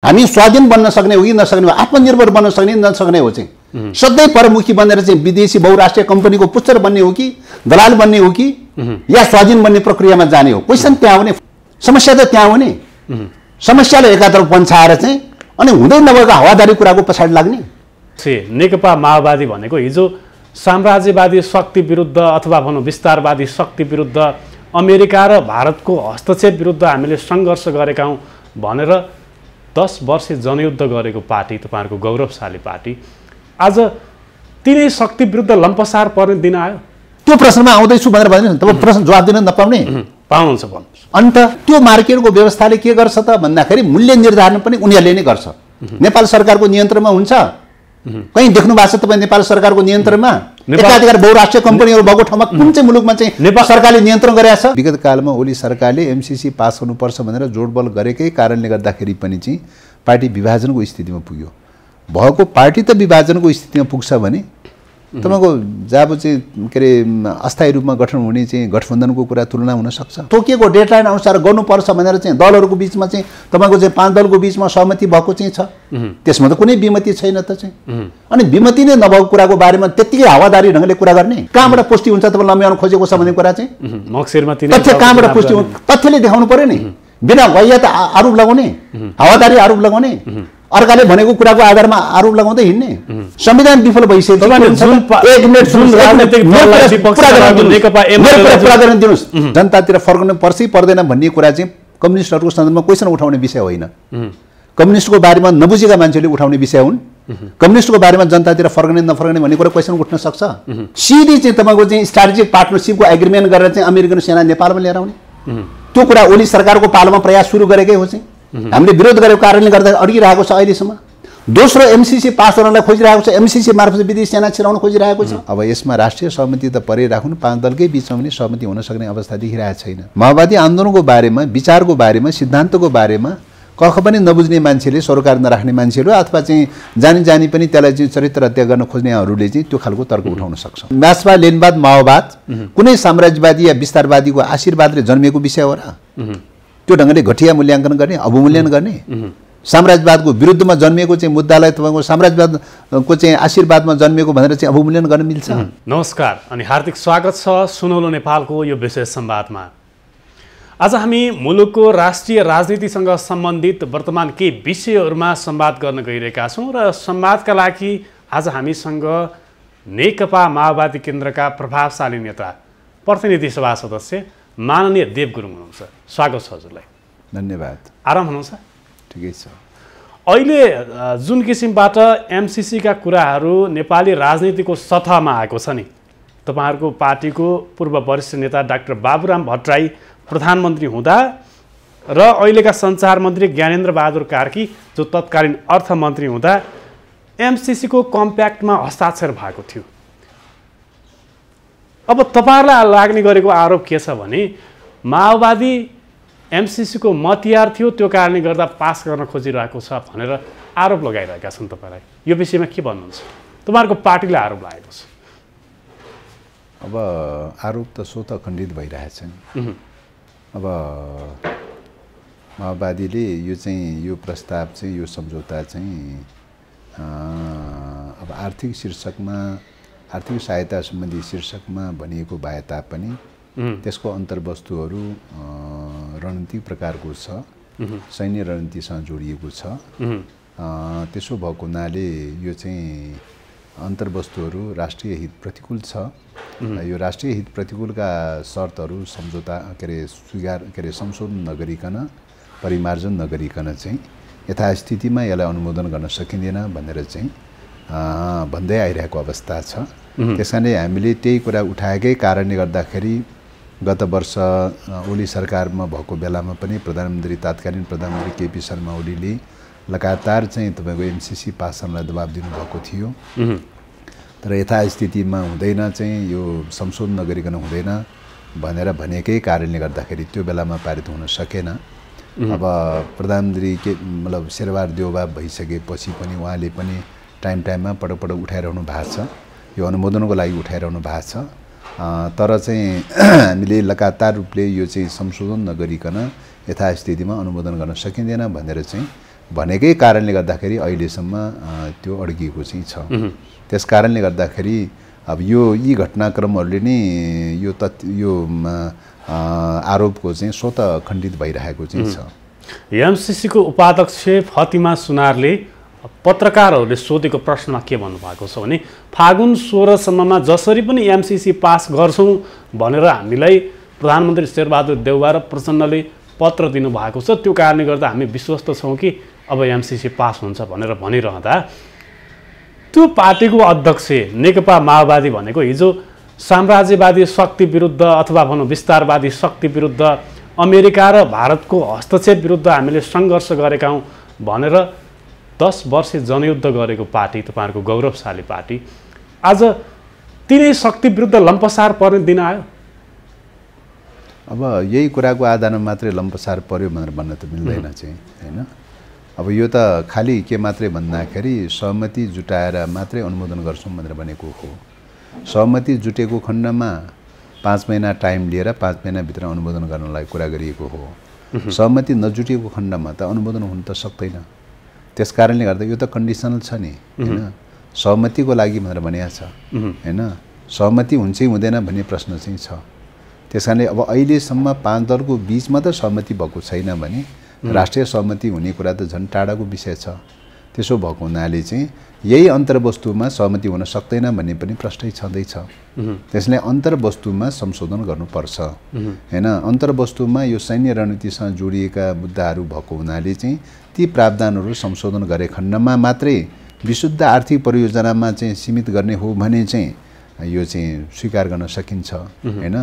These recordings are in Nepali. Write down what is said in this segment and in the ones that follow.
हामी स्वाधीन बन्न सक्ने हो कि नसक्ने हो, आत्मनिर्भर बन्न सक्ने नसक्ने हो चाहिँ सधैँ परमुखी बनेर चाहिँ विदेशी बहुराष्ट्रिय कम्पनीको पुच्छर बन्ने हो कि दलाल बन्ने हो कि या स्वाधीन बन्ने प्रक्रियामा जाने हो? क्वेसन त्यहाँ हुने, समस्या त त्यहाँ हुने। समस्याले एकातर्फ पन्छाएर चाहिँ अनि हुँदै नभएको हावादारी कुराको पछाडि लाग्ने। नेकपा माओवादी भनेको हिजो साम्राज्यवादी शक्ति विरुद्ध अथवा भनौँ विस्तारवादी शक्ति विरुद्ध अमेरिका र भारतको हस्तक्षेप विरुद्ध हामीले सङ्घर्ष गरेका हौँ भनेर 10 वर्ष जनयुद्ध गरेको पार्टी, तपाईँहरूको गौरवशाली पार्टी, आज तिनै शक्ति विरुद्ध लम्पसार पर्ने दिन आयो। त्यो प्रश्नमा आउँदैछु भनेर भन्नु, तपाईँ प्रश्न जवाब दिन नपाउने पाउनुहुन्छ भन्नुहोस्। अन्त त्यो मार्केटको व्यवस्थाले के गर्छ त भन्दाखेरि मूल्य निर्धारण पनि उनीहरूले नै गर्छ। नेपाल सरकारको नियन्त्रणमा हुन्छ। कहीँ देख्नु भएको छ तपाईँ नेपाल सरकारको नियन्त्रणमा एकाधिकार बहुराष्ट्रिय कम्पनीहरू भएको ठाउँमा कुन चाहिँ मुलुकमा चाहिँ नेपाल सरकारले नियन्त्रण गरेको छ? विगत कालमा ओली सरकारले एमसीसी पास गर्नुपर्छ भनेर जोडबल गरेकै कारणले गर्दाखेरि पनि चाहिँ पार्टी विभाजनको स्थितिमा पुग्यो। भएको पार्टी त विभाजनको स्थितिमा पुग्छ भने तपाईँको जब चाहिँ के अरे अस्थायी रूपमा गठन हुने चाहिँ गठबन्धनको कुरा तुलना हुन सक्छ? तोकिएको डेडलाइन अनुसार गर्नुपर्छ भनेर चाहिँ दलहरूको बिचमा चाहिँ तपाईँको चाहिँ 5 दलको बिचमा सहमति भएको चाहिँ छ। त्यसमा त कुनै विमति छैन त चाहिँ। अनि विमति नै नभएको कुराको बारेमा त्यत्तिकै हावादारी ढङ्गले कुरा गर्ने, कहाँबाट पुष्टि हुन्छ तपाईँ लम्ब्याउन खोजेको छ भन्ने कुरा चाहिँ तथ्य कहाँबाट पुष्टि हुन्छ? तथ्यले देखाउनु पर्यो नि, बिना वाहियात आरोप लगाउने, हावादारी आरोप लगाउने, अर्काले भनेको कुराको आधारमा आरोप लगाउँदै हिँड्ने। संविधान विफल भइसक्यो। जनतातिर फर्कनु पर्छ पर्दैन भन्ने कुरा चाहिँ कम्युनिस्टहरूको सन्दर्भमा क्वेसन उठाउने विषय होइन। कम्युनिस्टको बारेमा नबुझेका मान्छेले उठाउने विषय हुन्। कम्युनिस्टको बारेमा जनतातिर फर्कने नफर्कने भन्ने कुरा क्वेसन उठ्न सक्छ। सिधै चाहिँ तपाईँको चाहिँ स्ट्राटेजिक पार्टनरसिपको एग्रिमेन्ट गरेर चाहिँ अमेरिकन सेना नेपालमा लिएर आउने त्यो कुरा ओली सरकारको पालोमा प्रयास सुरु गरेकै हो चाहिँ। हामीले विरोध गरेको कारणले गर्दा अड्किरहेको छ अहिलेसम्म। दोस्रो एमसीसी पास गर्नलाई खोजिरहेको छ, एमसीसी मार्फत विदेशी सेना छिराउन खोजिरहेको छ। अब यसमा राष्ट्रिय सहमति त परे राख्नु, 5 दलकै बिचमा पनि सहमति हुन सक्ने अवस्था देखिरहेको छैन। माओवादी आन्दोलनको बारेमा, विचारको बारेमा, सिद्धान्तको बारेमा कख पनि नबुझ्ने मान्छेले, सरोकार नराख्ने मान्छेहरू अथवा चाहिँ जानी जानी पनि त्यसलाई चाहिँ चरित्र हत्या गर्न खोज्नेहरूले चाहिँ त्यो खालको तर्क उठाउन सक्छ। मार्क्सवाद, लेनिनवाद, माओवाद कुनै साम्राज्यवादी या विस्तारवादीको आशीर्वादले जन्मिएको विषय हो र? त्यो ढङ्गले घटिया मूल्याङ्कन गर्ने, अवमूल्यन गर्ने, साम्राज्यवादको विरुद्धमा जन्मिएको चाहिँ मुद्दालाई तपाईँको साम्राज्यवादको चाहिँ आशीर्वादमा जन्मिएको भनेर चाहिँ अवमूल्यन गर्न मिल्छ? नमस्कार अनि हार्दिक स्वागत छ सुनौलो नेपालको यो विशेष संवादमा। आज हामी मुलुकको राष्ट्रिय राजनीतिसँग सम्बन्धित वर्तमान केही विषयहरूमा संवाद गर्न गइरहेका छौँ र संवादका लागि आज हामीसँग नेकपा माओवादी केन्द्रका प्रभावशाली नेता, प्रतिनिधि सभा सदस्य माननीय देव गुरुङ हुनुहुन्छ। स्वागत छ हजुरलाई। धन्यवाद। आराम हुनुहुन्छ? ठिकै छ। अहिले जुन किसिमबाट एमसीसीका कुराहरू नेपाली राजनीतिको सतहमा आएको छ नि, तपाईँहरूको पार्टीको पूर्व वरिष्ठ नेता डाक्टर बाबुराम भट्टराई प्रधानमन्त्री हुँदा र अहिलेका सञ्चार मन्त्री ज्ञानेन्द्र बहादुर कार्की जो तत्कालीन अर्थमन्त्री हुँदा एमसीसीको कम्प्याक्टमा हस्ताक्षर भएको थियो। अब तपाईँहरूलाई लाग्ने गरेको आरोप के छ भने माओवादी एमसीसीको मतियार थियो, त्यो कारणले गर्दा पास गर्न खोजिरहेको छ भनेर आरोप लगाइरहेका छन्। तपाईँलाई यो विषयमा के भन्नुहुन्छ? तपाईँहरूको पार्टीले आरोप लागेको छ। अब आरोप त स्वतः खण्डित भइरहेछन्। अब माओवादीले यो प्रस्ताव चाहिँ, यो सम्झौता चाहिँ अब आर्थिक शीर्षकमा, आर्थिक सहायता सम्बन्धी शीर्षकमा भनिएको भए तापनि त्यसको अन्तर्वस्तुहरू रणनीतिक प्रकारको छ, सैन्य रणनीतिसँग जोडिएको छ। त्यसो भएको हुनाले यो चाहिँ अन्तर्वस्तुहरू राष्ट्रिय हित प्रतिकूल छ। यो राष्ट्रिय हित प्रतिकूलका शर्तहरू सम्झौता संशोधन नगरिकन, परिमार्जन नगरिकन चाहिँ यथास्थितिमा यसलाई अनुमोदन गर्न सकिँदैन भनेर चाहिँ भन्दै आइरहेको अवस्था छ। त्यसकारणले हामीले त्यही कुरा उठाएकै कारणले गर्दाखेरि गत वर्ष ओली सरकारमा भएको बेलामा पनि तत्कालीन प्रधानमन्त्री केपी शर्मा ओलीले लगातार चाहिँ तपाईँको एमसीसी पास गर्नलाई दबाब दिनुभएको थियो। तर यथास्थितिमा हुँदैन, चाहिँ यो संशोधन नगरिकन हुँदैन भनेर भनेकै कारणले गर्दाखेरि त्यो बेलामा पारित हुन सकेन। अब प्रधानमन्त्री मतलब शेरबहादुर देउबा भइसकेपछि पनि उहाँले पनि टाइममा पटक उठाइरहनु भएको छ, यो अनुमोदनको लागि उठाइरहनु भएको छ। तर चाहिँ हामीले लगातार रूपले यो चाहिँ संशोधन नगरिकन यथास्थितिमा अनुमोदन गर्न सकिँदैन भनेर चाहिँ भनेकै कारणले गर्दाखेरि अहिलेसम्म त्यो अड्किएको चाहिँ छ। त्यस कारणले गर्दाखेरि अब यी घटनाक्रमहरूले नै यो आरोपको चाहिँ स्वतः खण्डित भइरहेको चाहिँ छ। एमसीसीको उपाध्यक्ष फतिमा सुनारले पत्रकारहरूले सोधेको प्रश्नमा के भन्नुभएको छ भने फागुन 16 सम्ममा जसरी पनि एमसीसी पास गर्छौँ भनेर हामीलाई प्रधानमन्त्री शेरबहादुर देउवा र प्रचण्डले पत्र दिनुभएको छ। त्यो कारणले गर्दा हामी विश्वस्त छौँ कि अब एमसीसी पास हुन्छ भनेर भनिरहँदा त्यो पार्टीको अध्यक्ष नेकपा माओवादी भनेको हिजो साम्राज्यवादी शक्ति विरुद्ध अथवा भनौँ विस्तारवादी शक्ति विरुद्ध अमेरिका र भारतको हस्तक्षेप विरुद्ध हामीले सङ्घर्ष गरेका हौँ भनेर 10 वर्ष जनयुद्ध गरेको पार्टी, तपाईँहरूको गौरवशाली पार्टी, आज तिनै शक्ति विरुद्ध लम्पसार पर्ने दिन आयो। अब यही कुराको आधारमा मात्रै लम्पसार पर्यो भनेर भन्न त मिल्दैन चाहिँ, होइन। अब यो त खालि के मात्रै भन्दाखेरि सहमति जुटाएर मात्रै अनुमोदन गर्छौँ भनेर भनेको हो। सहमति जुटेको खण्डमा 5 महिना टाइम लिएर 5 महिनाभित्र अनुमोदन गर्नलाई कुरा गरिएको हो। सहमति नजुटेको खण्डमा त अनुमोदन हुन त सक्दैन। त्यस कारणले गर्दा यो त कन्डिसनल छ नि, होइन। सहमतिको लागि भनेर भनिएको छ, होइन। सहमति हुन्छ हुँदैन भन्ने प्रश्न चाहिँ छ। त्यस कारणले अब अहिलेसम्म 5 दलको बिचमा त सहमति भएको छैन भने राष्ट्रिय सहमति हुने कुरा त झन् टाढाको विषय छ। त्यसो भएको हुनाले चाहिँ यही अन्तर्वस्तुमा सहमति हुन सक्दैन भन्ने पनि प्रश्नै छँदैछ। त्यसले अन्तर्वस्तुमा संशोधन गर्नुपर्छ, होइन। अन्तर्वस्तुमा यो सैन्य रणनीतिसँग जोडिएका मुद्दाहरू भएको हुनाले चाहिँ ती प्रावधानहरू संशोधन गरे खण्डमा मात्रै विशुद्ध आर्थिक परियोजनामा चाहिँ सीमित गर्ने हो भने चाहिँ यो चाहिँ स्वीकार गर्न सकिन्छ, होइन।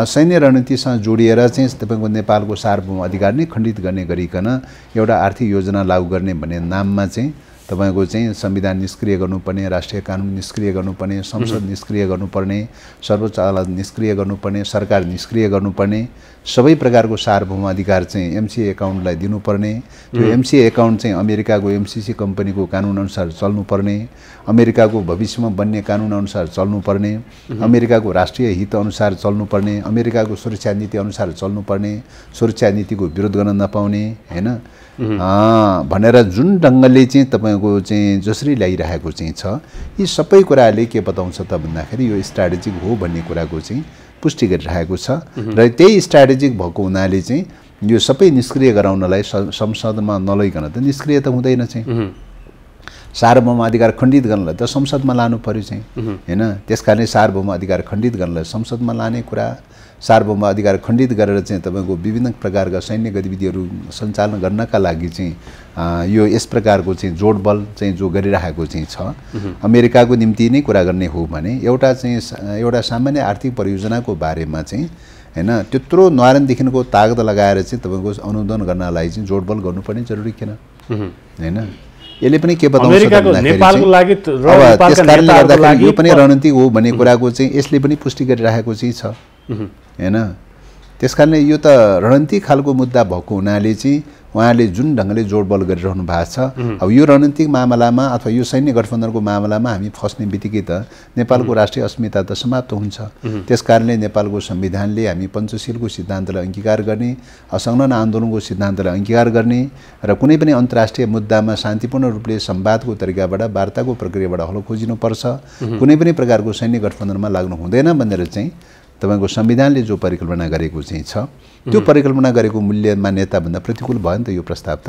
सैन्य रणनीतिसँग जोडिएर चाहिँ तपाईँको नेपालको सार्वभौम अधिकार नै खण्डित गर्ने गरिकन एउटा आर्थिक योजना लागू गर्ने भन्ने नाममा चाहिँ तपाईँको चाहिँ संविधान निष्क्रिय गर्नुपर्ने, राष्ट्रिय कानुन निष्क्रिय गर्नुपर्ने, संसद निष्क्रिय गर्नुपर्ने, सर्वोच्च अदालत निष्क्रिय गर्नुपर्ने, सरकार निष्क्रिय गर्नुपर्ने, सबै प्रकारको सार्वभौम अधिकार चाहिँ एमसिए एकाउन्टलाई दिनुपर्ने, त्यो एमसिए एकाउन्ट चाहिँ अमेरिकाको एमसिसी कम्पनीको कानुनअनुसार चल्नुपर्ने, अमेरिकाको भविष्यमा बन्ने कानुनअनुसार चल्नुपर्ने, अमेरिकाको राष्ट्रिय हितअनुसार चल्नुपर्ने, अमेरिकाको सुरक्षा नीति अनुसार चल्नुपर्ने, सुरक्षा नीतिको विरोध गर्न नपाउने, होइन, भनेर जुन ढङ्गले चाहिँ तपाईँको चाहिँ जसरी ल्याइरहेको चाहिँ छ, यी सबै कुराले के बताउँछ त भन्दाखेरि यो स्ट्राटेजिक हो भन्ने कुराको चाहिँ पुष्टि गरिरहेको छ। र त्यही स्ट्राटेजिक भएको हुनाले चाहिँ यो सबै निष्क्रिय गराउनलाई संसदमा नलैकन त निष्क्रिय त हुँदैन चाहिँ। सार्वभौम अधिकार खण्डित गर्नलाई त संसदमा लानु पर्यो चाहिँ, होइन। त्यस कारणले सार्वभौम अधिकार खण्डित गर्नलाई संसदमा लाने कुरा, सार्वभौम अधिकार खण्डित गरेर चाहिँ तपाईँको विभिन्न प्रकारका सैन्य गतिविधिहरू सञ्चालन गर्नका लागि चाहिँ यो यस प्रकारको चाहिँ जोडबल चाहिँ जो गरिरहेको चाहिँ छ, अमेरिकाको निम्ति नै कुरा गर्ने हो भने एउटा सामान्य आर्थिक परियोजनाको बारेमा चाहिँ, होइन, त्यत्रो न्वारानदेखिको तागत लगाएर चाहिँ तपाईँको अनुमोदन गर्नलाई चाहिँ जोडबल गर्नुपर्ने जरुरी किन, होइन। यसले पनि के बताउँछ भन्दाखेरि त्यस कारणले गर्दाखेरि यो पनि रणनीतिक हो भन्ने कुराको चाहिँ यसले पनि पुष्टि गरिरहेको चाहिँ छ, होइन। त्यस कारणले यो त रणनीतिक खालको मुद्दा भएको हुनाले चाहिँ उहाँले जुन ढङ्गले जोडबल गरिरहनु भएको छ, अब यो रणनीतिक मामलामा अथवा यो सैन्य गठबन्धनको मामलामा हामी फस्ने बित्तिकै त नेपालको राष्ट्रिय अस्मिता त समाप्त हुन्छ। त्यस कारणले नेपालको संविधानले हामी पञ्चशीलको सिद्धान्तलाई अङ्गीकार गर्ने, असंलग्न आन्दोलनको सिद्धान्तलाई अङ्गीकार गर्ने र कुनै पनि अन्तर्राष्ट्रिय मुद्दामा शान्तिपूर्ण रूपले संवादको तरिकाबाट वार्ताको प्रक्रियाबाट हल खोजिनुपर्छ, कुनै पनि प्रकारको सैन्य गठबन्धनमा लाग्नु हुँदैन भनेर चाहिँ तपाईँको संविधानले जो परिकल्पना गरेको चाहिँ छ, त्यो परिकल्पना गरेको मूल्य मान्यताभन्दा प्रतिकूल भयो नि त यो प्रस्ताव त।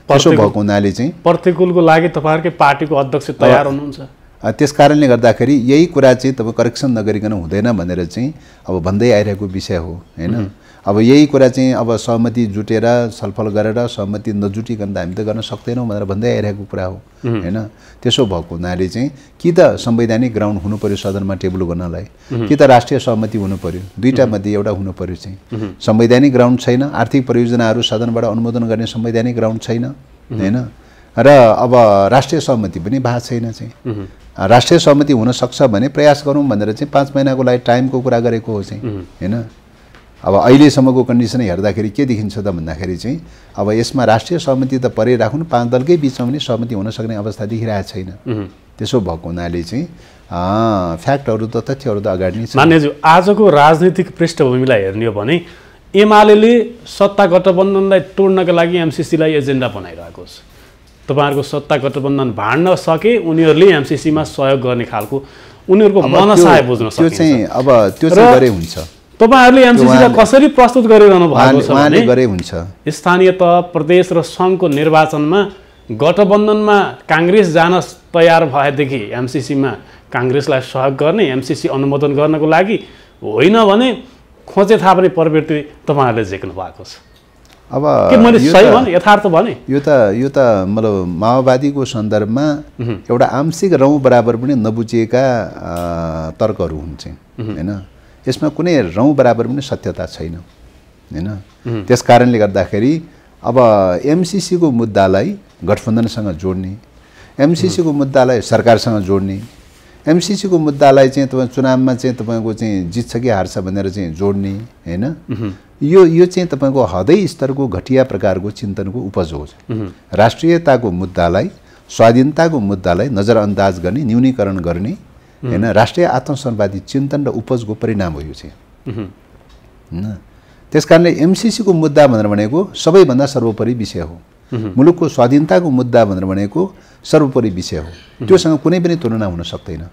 त्यसो भएको हुनाले चाहिँ प्रतिकूलको लागि तपाईँहरूकै पार्टीको अध्यक्ष तयार हुनुहुन्छ। त्यस कारणले गर्दाखेरि यही कुरा चाहिँ तपाईँ करेक्सन नगरिकन हुँदैन भनेर चाहिँ अब भन्दै आइरहेको विषय हो, होइन। अब यही कुरा चाहिँ अब सहमति जुटेर छलफल गरेर सहमति नजुटिकन त हामी त गर्न सक्दैनौँ भनेर भन्दै आइरहेको कुरा हो, होइन। त्यसो भएको हुनाले चाहिँ कि त संवैधानिक ग्राउन्ड हुनु पर्यो सदनमा टेबल गर्नलाई, कि त राष्ट्रिय सहमति हुनु पर्यो, दुईटा मध्ये एउटा हुनु पर्यो चाहिँ। संवैधानिक ग्राउन्ड छैन, आर्थिक परियोजनाहरू सदनबाट अनुमोदन गर्ने संवैधानिक ग्राउन्ड छैन, होइन। र अब राष्ट्रिय सहमति पनि भएको छैन चाहिँ। राष्ट्रिय सहमति हुन सक्छ भने प्रयास गरौँ भनेर चाहिँ 5 महिनाको लागि टाइमको कुरा गरेको हो चाहिँ, होइन। अब अहिलेसम्मको कन्डिसन हेर्दाखेरि के देखिन्छ त भन्दाखेरि चाहिँ अब यसमा राष्ट्रिय सहमति त परे राखौँ, 5 दलकै बिचमा पनि सहमति हुन सक्ने अवस्था देखिरहेको छैन। त्यसो भएको हुनाले चाहिँ फ्याक्टहरू त तथ्यहरू त अगाडि नै छ। मान्यज्यू, आजको राजनीतिक पृष्ठभूमिलाई हेर्ने हो भने एमाले सत्ता गठबन्धनलाई तोड्नका लागि एमसिसीलाई एजेन्डा बनाइरहेको छ। तपाईँहरूको सत्ता गठबन्धन भाड्न सके उनीहरूले एमसीसीमा सहयोग गर्ने खालको उनीहरूको मनसाय बुझ्न सकिन्छ। त्यो चाहिँ अब त्यो चाहिँ गरे हुन्छ। तपाईँहरूले एमसीसीलाई कसरी प्रस्तुत गरिरहनु भएको छ भने गरे हुन्छ। स्थानीय तह, प्रदेश र सङ्घको निर्वाचनमा गठबन्धनमा काङ्ग्रेस जान तयार भएदेखि एमसीसीमा काङ्ग्रेसलाई सहयोग गर्ने, एमसीसी अनुमोदन गर्नको लागि होइन भने खोजे थाहा पनि प्रवृत्ति तपाईँहरूले झेक्नु भएको छ। अब के मैले सही भने यथार्थ भने यो त मतलब माओवादीको सन्दर्भमा एउटा आंशिक रौँ बराबर पनि नबुझिएका तर्कहरू हुन्छन् हैन। यसमा कुनै रौँ बराबर पनि सत्यता छैन हैन। त्यस कारणले गर्दाखेरि अब एमसीसीको मुद्दालाई गठबन्धनसँग जोड्ने, एमसीसीको मुद्दालाई सरकारसँग जोड्ने, एमसीसीको मुद्दालाई चाहिँ तपाईँ चुनावमा चाहिँ तपाईँको चाहिँ जित्छ कि हार्छ भनेर चाहिँ जोड्ने हैन। यो चाहिँ तपाईँको हदै स्तरको घटिया प्रकारको चिन्तनको उपज हो। राष्ट्रियताको मुद्दालाई, स्वाधीनताको मुद्दालाई नजरअन्दाज गर्ने, न्यूनीकरण गर्ने हैन, राष्ट्रिय आत्मसम्मानवादी चिन्तन र उपजको परिणाम हो यो चाहिँ हैन। त्यसकारणले एमसीसीको मुद्दा भनेर भनेको सबैभन्दा सर्वोपरि विषय हो। मुलुकको स्वाधीनताको मुद्दा भनेर भनेको सर्वोपरि विषय हो। त्योसँग कुनै पनि तुलना हुन सक्दैन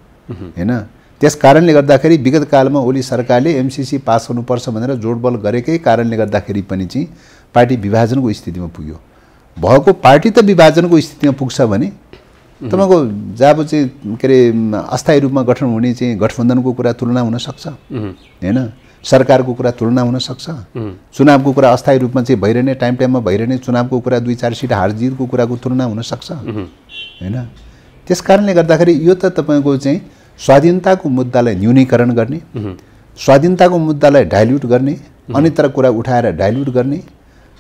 हैन। त्यस कारणले गर्दाखेरि विगत कालमा ओली सरकारले एमसीसी पास गर्नुपर्छ भनेर जोडबल गरेकै कारणले गर्दाखेरि पनि चाहिँ पार्टी विभाजनको स्थितिमा पुग्यो। भएको पार्टी त विभाजनको स्थितिमा पुग्छ भने तपाईँको जब चाहिँ के अरे अस्थायी रूपमा गठन हुने चाहिँ गठबन्धनको कुरा तुलना हुन सक्छ हैन। सरकारको कुरा तुलना हुन सक्छ। चुनावको कुरा अस्थायी रूपमा चाहिँ भइरहने, टाइममा भइरहने चुनावको कुरा 2-4 सिट हारजितको कुराको तुलना हुन सक्छ हैन। त्यस कारणले गर्दाखेरि यो त तपाईँको चाहिँ स्वाधीनताको मुद्दालाई न्यूनीकरण गर्ने, स्वाधीनताको मुद्दालाई डाइल्युट गर्ने, अन्यत्र कुरा उठाएर डाइल्युट गर्ने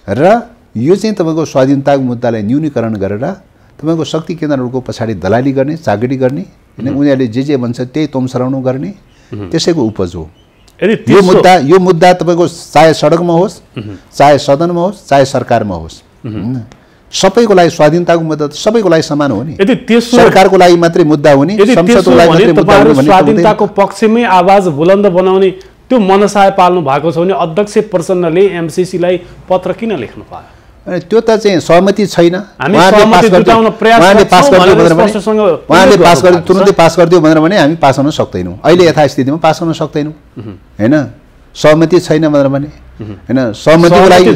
र यो चाहिँ तपाईँको स्वाधीनताको मुद्दालाई न्यूनीकरण गरेर तपाईँको शक्ति केन्द्रहरूको पछाडि दलाली गर्ने, चागडी गर्ने हैन। उनीहरूले जे भन्छ त्यही तोमसराउनु गर्ने, त्यसैको उपज हो यो मुद्दा। तपाईँको चाहे सडकमा होस्, चाहे सदनमा होस्, चाहे सरकारमा होस्, सबैको लागि स्वाधीनताको मुद्दा सबैको लागि समान हो नि। सरकारको लागि मात्रै मुद्दा हो नि, संसदको लागि मात्रै मुद्दा हो नि। स्वाधीनताको पक्षमै आवाज बुलन्द बनाउने त्यो मनसाय पाल्नु भएको छ भने अध्यक्ष प्रचण्डले एमसीसीलाई पत्र किन लेख्नु पायो? त्यो त चाहिँ सहमति छैन। तुरुन्तै पास गरिदियो भनेर भने हामी पास गर्न सक्दैनौँ। अहिले यथास्थितिमा पास गर्न सक्दैनौँ हैन। सहमति छैन भनेर भने हैन। सहमतिको लागि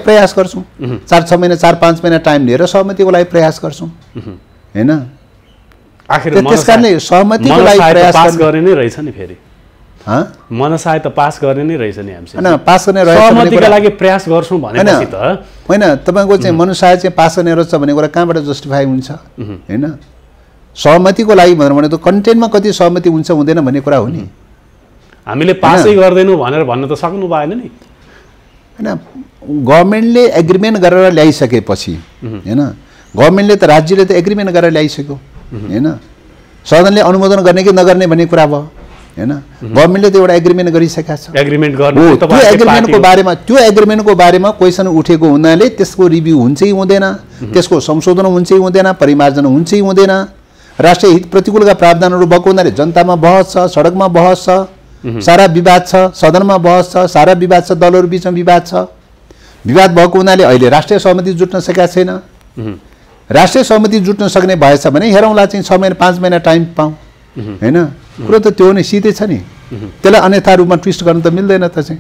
प्रयास गर्छौँ। 4-6 महिना 4-5 महिना टाइम लिएर सहमतिको लागि प्रयास गर्छौँ हैन। त्यस कारणले सहमतिको लागि प्रयास गर्ने नै रहेछ नि। फेरि मनसाय त पास गर्ने नै रहेछ नि। हैन पास गर्ने रहेछ सहमतिको लागि प्रयास गर्छौँ भनेपछि त होइन। तपाईँको चाहिँ मनसाय चाहिँ पास गर्ने रहेछ भन्ने कुरा कहाँबाट जस्टिफाई हुन्छ हैन। सहमतिको लागि भनेर भने त कन्टेन्टमा कति सहमति हुन्छ हुँदैन भन्ने कुरा हो नि। हामीले पासै गर्दैनौँ भनेर भन्न त सक्नु भएन नि हैन। गभर्मेन्टले एग्रिमेन्ट गरेर ल्याइसकेपछि हैन, गभर्मेन्टले त राज्यले त एग्रिमेन्ट गरेर ल्याइसक्यो हैन। सदनले अनुमोदन गर्ने कि नगर्ने भन्ने कुरा भयो हैन। गभर्मेन्टले त एउटा एग्रिमेन्ट गरिसकेका छ। एग्रिमेन्ट गर्ने त्यो एग्रिमेन्टको बारेमा क्वेसन उठेको हुनाले त्यसको रिभ्यू हुन्छ कि हुँदैन, त्यसको संशोधन हुन्छ कि हुँदैन, परिमार्जन हुन्छ कि हुँदैन, राष्ट्रिय हित प्रतिकूलका प्रावधानहरू भएको हुनाले जनतामा बहस छ, सडकमा बहस छ, सारा विवाद छ, सदनमा बहस छ, सारा विवाद छ, दलहरू बिचमा विवाद छ। विवाद भएको हुनाले अहिले राष्ट्रिय सहमति जुट्न सकेका छैन। राष्ट्रिय सहमति जुट्न सक्ने भएछ भने हेरौँला चाहिँ 6 महिना 5 महिना टाइम पाऊँ हैन। कुरो त त्यो नै सिधै छ नि। त्यसलाई अन्यथा रूपमा ट्विस्ट गर्न त मिल्दैन त चाहिँ।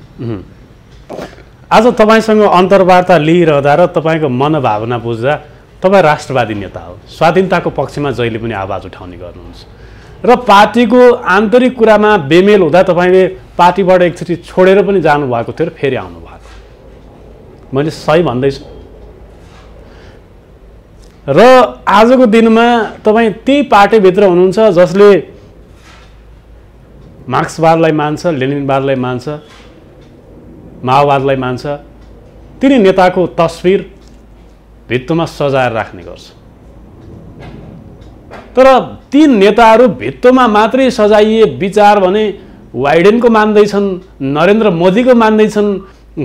आज तपाईँसँग अन्तर्वार्ता लिइरहँदा र तपाईँको मनोभावना बुझ्दा तपाईँ राष्ट्रवादी नेता हो, स्वाधीनताको पक्षमा जहिले पनि आवाज उठाउने गर्नुहुन्छ र पार्टीको आन्तरिक कुरामा बेमेल हुँदा तपाईँले पार्टीबाट एकचोटि छोडेर पनि जानुभएको थियो र फेरि आउनु भएको। मैले सही भन्दैछु? र आजको दिनमा तपाईँ त्यही पार्टीभित्र हुनुहुन्छ जसले मार्क्सवादलाई मान्छ, लेनिनवादलाई मान्छ, माओवादलाई मान्छ। तिनी नेताको तस्बिर भित्तोमा सजाएर राख्ने गर्छ। तर ती नेताहरू भित्तोमा मात्रै सजाइए विचार भने वाइडेनको मान्दैछन्, नरेन्द्र मोदीको मान्दैछन्,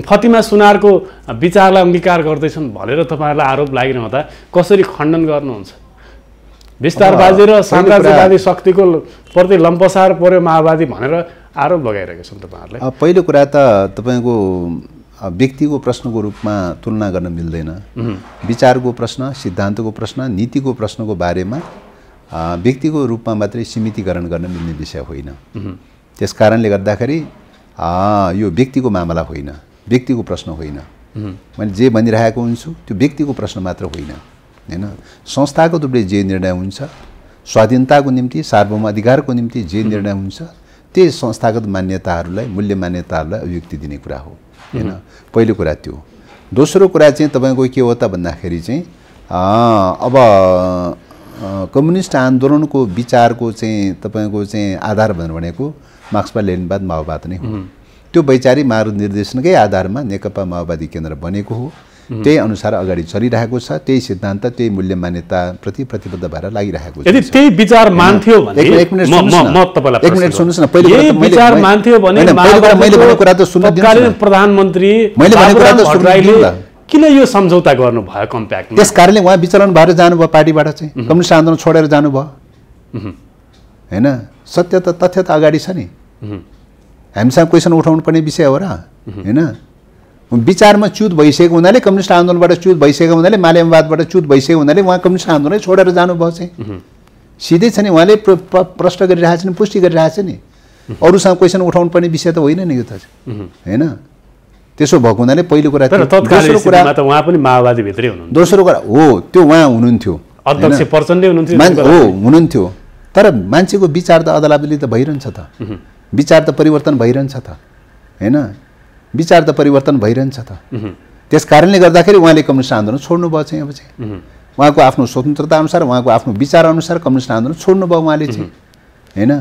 फतिमा सुनारको विचारलाई अङ्गीकार गर्दैछन् भनेर तपाईँहरूलाई आरोप लागिरहँदा कसरी खण्डन गर्नुहुन्छ? विस्तारवादी र साम्राज्यवादी शक्तिको प्रति लम्पसार पर्यो माओवादी भनेर आरोप लगाइरहेका छन् तपाईँहरूले। पहिलो कुरा त तपाईँको व्यक्तिको प्रश्नको रूपमा तुलना गर्न मिल्दैन। विचारको प्रश्न, सिद्धान्तको प्रश्न, नीतिको प्रश्नको बारेमा व्यक्तिको रूपमा मात्रै सीमितीकरण गर्न मिल्ने विषय होइन। त्यस कारणले गर्दाखेरि यो व्यक्तिको मामला होइन, व्यक्तिको प्रश्न होइन। मैले जे भनिरहेको हुन्छु त्यो व्यक्तिको प्रश्न मात्र होइन, हैन। संस्थाको रूपले जे निर्णय हुन्छ, स्वाधीनताको निम्ति, सार्वभौम अधिकारको निम्ति जे निर्णय हुन्छ, त्यही संस्थागत मान्यताहरूलाई, मूल्य मान्यताहरूलाई अभिव्यक्ति दिने कुरा हो, हैन। पहिलो कुरा त्यो। दोस्रो कुरा चाहिँ तपाईँको के हो त भन्दाखेरि चाहिँ अब कम्युनिस्ट आन्दोलनको विचारको चाहिँ तपाईँको चाहिँ आधार भनेको मार्क्सवाद लेनिनवाद माओवाद नै हो। त्यो वैचारिक मार्ग निर्देशनकै आधारमा नेकपा माओवादी केन्द्र बनेको हो। त्यही अनुसार अगाडि चलिरहेको छ। त्यही सिद्धान्त, त्यही मूल्य मान्यता प्रति प्रतिबद्ध भएर लागिरहेको छ। यदि त्यही विचार मान्थ्यो भने एक मिनट सुन्नुस् न। यही विचार मान्थ्यो भने मैले भनेको कुरा त सुन्न दिनुस् न। तत्कालीन प्रधानमन्त्री मैले भनेको कुरा त सुन्नु। किन यो सम्झौता गर्नुभयो कम्प्याक्टमा? त्यस कारणले उहाँ विचलन भएर जानुभयो पार्टीबाट चाहिँ, कम्युनिस्ट आन्दोलन छोडेर जानुभयो, हैन। सत्य त तथ्य त अगाडि छ नि। हामीसँग क्वेसन उठाउनु पर्ने विषय हो र, हैन। विचारमा च्युत भइसकेको हुनाले, कम्युनिस्ट आन्दोलनबाट च्युत भइसकेको हुनाले, मालेमवादबाट च्युत भइसकेको हुनाले उहाँ कम्युनिस्ट आन्दोलन छोडेर जानुभयो चाहिँ। सिधै छ नि, उहाँले प्रश्न गरिरहेको छ नि, पुष्टि गरिरहेको छ नि। अरूसँग क्वेसन उठाउनु पर्ने विषय त होइन नि यो त, हैन। त्यसो भएको हुनाले पहिलो कुरा, दोस्रो कुरा उहाँ पनि माओवादी भित्रै हुनुहुन्थ्यो। दोस्रो कुरा हो त्यो उहाँ हुनुहुन्थ्यो, अध्यक्ष प्रचण्डै हुनुहुन्थ्यो, हो हुनुहुन्थ्यो। तर मान्छेको विचार त अदला-बदली त भइरहन्छ त, विचार त परिवर्तन भइरहन्छ त, हैन। विचार त परिवर्तन भइरहन्छ त। त्यस कारणले गर्दाखेरि उहाँले कम्युनिस्ट आन्दोलन छोड्नुभयो चाहिँ। अब चाहिँ उहाँको आफ्नो स्वतन्त्रता अनुसार, उहाँको आफ्नो विचार अनुसार कम्युनिस्ट आन्दोलन छोड्नुभयो उहाँले चाहिँ, हैन।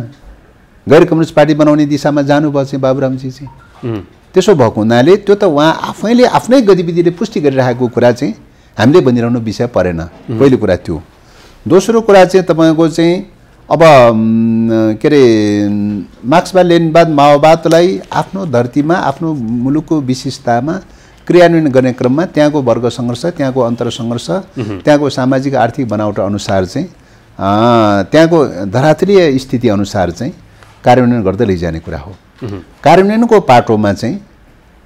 गैर कम्युनिस्ट पार्टी बनाउने दिशामा जानुभयो चाहिँ बाबुरामजी चाहिँ। त्यसो भएको हुनाले त्यो त उहाँ आफैले आफ्नै गतिविधिले पुष्टि गरिरहेको कुरा चाहिँ हामीले भनिरहनु विषय परेन। पहिलो कुरा त्यो। दोस्रो कुरा चाहिँ तपाईँको चाहिँ अब के अरे मार्क्सवाद लेनिनवाद माओवादलाई आफ्नो धरतीमा, आफ्नो मुलुकको विशेषतामा क्रियान्वयन गर्ने क्रममा त्यहाँको वर्ग सङ्घर्ष, त्यहाँको अन्तर सङ्घर्ष, त्यहाँको सामाजिक आर्थिक बनावट अनुसार चाहिँ, त्यहाँको धरातलीय स्थिति अनुसार चाहिँ कार्यान्वयन गर्दै लैजाने कुरा हो। कार्यान्वयनको पाटोमा चाहिँ